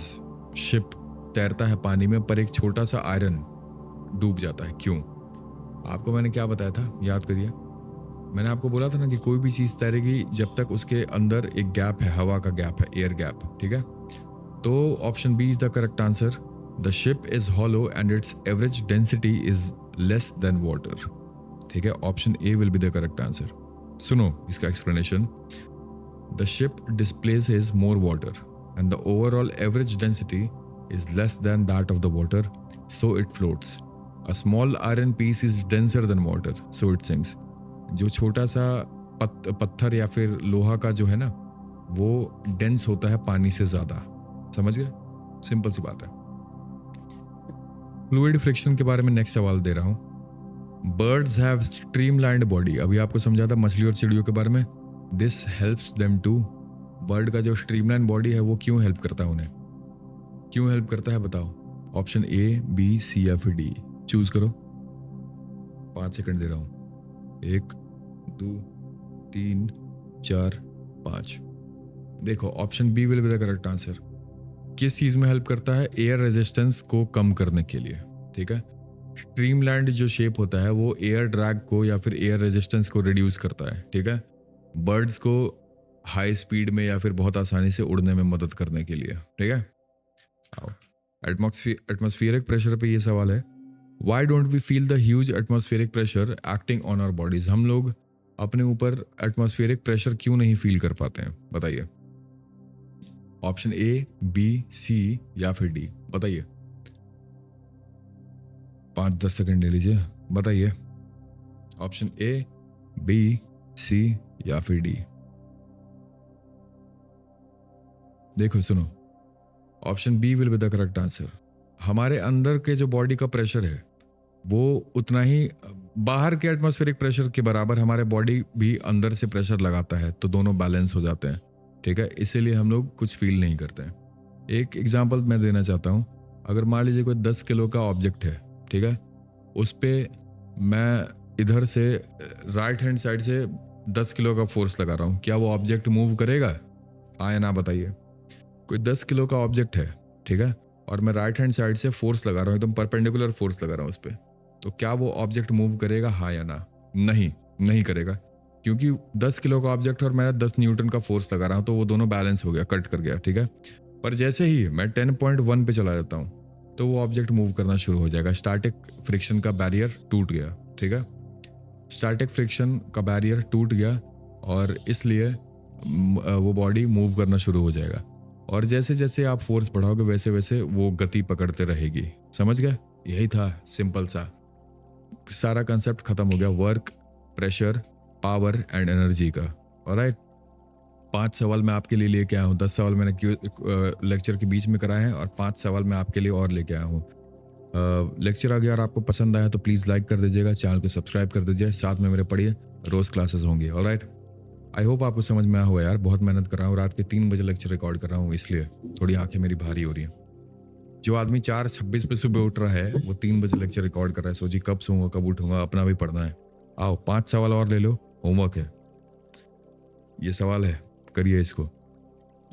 शिप, तैरता है पानी में, पर एक छोटा सा आयरन डूब जाता है. क्यों? आपको मैंने क्या बताया था, याद करिए. मैंने आपको बोला था ना कि कोई भी चीज़ तैरेगी जब तक उसके अंदर एक गैप है, हवा का गैप है, एयर गैप. ठीक है, तो option B is the correct answer. The ship is hollow and its average density is less than water. ठीक है, option A will be the correct answer. सुनो इसका explanation. The ship displaces more water and the overall average density is less than that of the water, so it floats. A small iron piece is denser than water, so it sinks. जो छोटा सा पत्थर या फिर लोहा का जो है ना, वो डेंस होता है पानी से ज्यादा. समझ गए? सिंपल सी बात है. फ्लूइड फ्रिक्शन के बारे में नेक्स्ट सवाल दे रहा हूं. Birds have streamlined body. अभी आपको समझा था मछली और चिड़ियों के बारे में. This helps them to. Bird का जो स्ट्रीमलाइन बॉडी है वो क्यों हेल्प करता है उन्हें? क्यों हेल्प करता है बताओ? ऑप्शन ए, बी, सी या फिर डी. चूज करो. 5 सेकंड दे रहा हूं. 1, 2, 3, 4, 5. देखो, option B will be the correct answer. किस चीज में हेल्प करता है? एयर रेजिस्टेंस को कम करने के लिए. ठीक है, स्ट्रीमलैंड जो शेप होता है वो एयर ड्रैग को या फिर एयर रेजिस्टेंस को रिड्यूस करता है, ठीक है, बर्ड्स को हाई स्पीड में या फिर बहुत आसानी से उड़ने में मदद करने के लिए, ठीक है। एटमॉस्फेरिक प्रेशर पे ये सवाल है, why don't we feel the huge atmospheric pressure acting on our bodies. हम लोग अपने ऊपर एटमॉस्फेरिक प्रेशर क्यों नहीं फील कर पाते हैं, बताइए। ऑप्शन ए, बी, सी या फिर डी, बताइए। 5-10 सेकंड ले लीजिए, बताइए। ऑप्शन ए, बी, सी या फिर डी। देखो सुनो, option B will be the correct answer. हमारे अंदर के जो बॉडी का प्रेशर है वो उतना ही बाहर के एटमॉस्फेरिक प्रेशर के बराबर हमारे बॉडी भी अंदर से प्रेशर लगाता है, तो दोनों बैलेंस हो जाते हैं, ठीक है। इसीलिए हम लोग कुछ फील नहीं करते हैं। एक एग्जांपल मैं देना चाहता हूँ। अगर मान लीजिए कोई 10 किलो का ऑब्जेक्ट है, ठीक है, उस पर मैं इधर से राइट हैंड साइड से 10 किलो का फोर्स लगा रहा हूँ, क्या वो ऑब्जेक्ट मूव करेगा? हाँ या ना बताइए। कोई 10 किलो का ऑब्जेक्ट है, ठीक है, और मैं राइट हैंड साइड से फोर्स लगा रहा हूँ, एकदम परपेंडिकुलर फोर्स लगा रहा हूँ उस पर, तो क्या वो ऑब्जेक्ट मूव करेगा? हाँ या ना? नहीं करेगा, क्योंकि 10 किलो का ऑब्जेक्ट और मैं 10 न्यूटन का फोर्स लगा रहा हूँ, तो वो दोनों बैलेंस हो गया, कट कर गया, ठीक है। पर जैसे ही मैं 10.1 पे चला जाता हूँ तो वो ऑब्जेक्ट मूव करना शुरू हो जाएगा। स्टैटिक फ्रिक्शन का बैरियर टूट गया, ठीक है, स्टैटिक फ्रिक्शन का बैरियर टूट गया और इसलिए वो बॉडी मूव करना शुरू हो जाएगा। और जैसे जैसे आप फोर्स बढ़ाओगे वैसे वैसे वो गति पकड़ते रहेगी। समझ गए? यही था, सिंपल सा, सारा कंसेप्ट खत्म हो गया work, pressure, power and energy का। ऑलराइट, 5 सवाल मैं आपके लिए लेके आया हूँ। 10 सवाल मैंने लेक्चर के बीच में कराए हैं और 5 सवाल मैं आपके लिए और लेके आया हूँ। लेक्चर अगर आपको पसंद आया तो प्लीज़ लाइक कर दीजिएगा, चैनल को सब्सक्राइब कर दीजिए, साथ में मेरे पढ़िए, रोज़ क्लासेस होंगी। ऑलराइट, आई होप आपको समझ में आया हुआ यार। बहुत मेहनत कर रहा हूँ, रात के 3 बजे लेक्चर रिकॉर्ड कर रहा हूँ, इसलिए थोड़ी आंखें मेरी भारी हो रही हैं। जो आदमी 4:26 पे सुबह उठ रहा है वो 3 बजे लेक्चर रिकॉर्ड कर रहा है, सोचिए कब सोऊंगा, कब उठूंगा, अपना भी पढ़ना है। आओ 5 सवाल और ले लो, होमवर्क है, ये सवाल है, करिए इसको,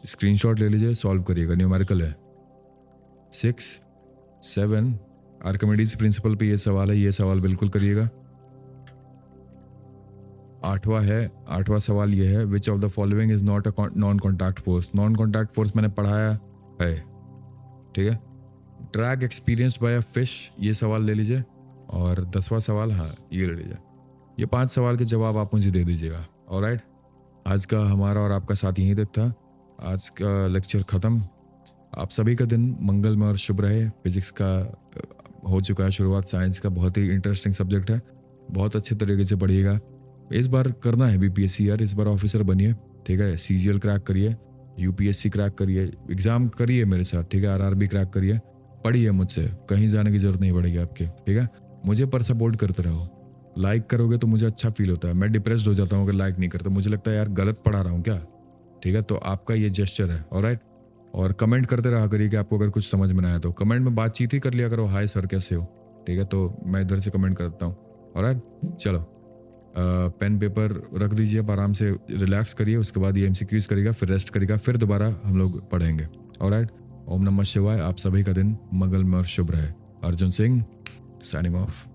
स्क्रीनशॉट ले लीजिए, सॉल्व करिएगा। न्यूमेरिकल है 6, 7, आर्किमिडीज प्रिंसिपल पे ये सवाल है, ये सवाल बिल्कुल करिएगा। 8वां सवाल ये है, which of the following is not a non contact force. Non contact force मैंने पढ़ाया है, ठीक है। Drag experienced bye a fish, ये सवाल ले लीजिए। और 10वां सवाल, हाँ ये ले लीजिए। ये 5 सवाल के जवाब आप मुझे दे दीजिएगा। ऑलराइट, आज का हमारा और आपका साथ यहीं तक था। आज का लेक्चर ख़त्म। आप सभी का दिन मंगलमय और शुभ रहे। फिजिक्स का हो चुका है शुरुआत, साइंस का बहुत ही इंटरेस्टिंग सब्जेक्ट है, बहुत अच्छे तरीके से पढ़िएगा। इस बार करना है बीपीएससी यार, इस बार ऑफिसर बनिए, ठीक है। सीजीएल क्रैक करिए, यूपीएससी क्रैक करिए, एग्जाम करिए मेरे साथ, ठीक है। आरआरबी क्रैक करिए, पढ़िए मुझसे, कहीं जाने की जरूरत नहीं पड़ेगी आपके, ठीक है। मुझे पर सपोर्ट करते रहो, लाइक करोगे तो मुझे अच्छा फील होता है। मैं डिप्रेस्ड हो जाता हूँ अगर लाइक नहीं करता, मुझे लगता है यार गलत पढ़ा रहा हूँ क्या, ठीक है। तो आपका ये जेस्चर है, ऑलराइट। और कमेंट करते रहा करिए कि आपको अगर कुछ समझ में ना आया तो कमेंट में बातचीत ही कर लिया करो, हाय सर कैसे हो, ठीक है। तो मैं इधर से कमेंट करता हूँ, ऑलराइट। चलो पेन पेपर रख दीजिए, अब आराम से रिलैक्स करिए, उसके बाद ये एमसीक्यूज करेगा, फिर रेस्ट करेगा, फिर दोबारा हम लोग पढ़ेंगे। ऑलराइट, ओम नमः शिवाय। आप सभी का दिन मंगलमय और शुभ रहे। Arjun Singh signing off.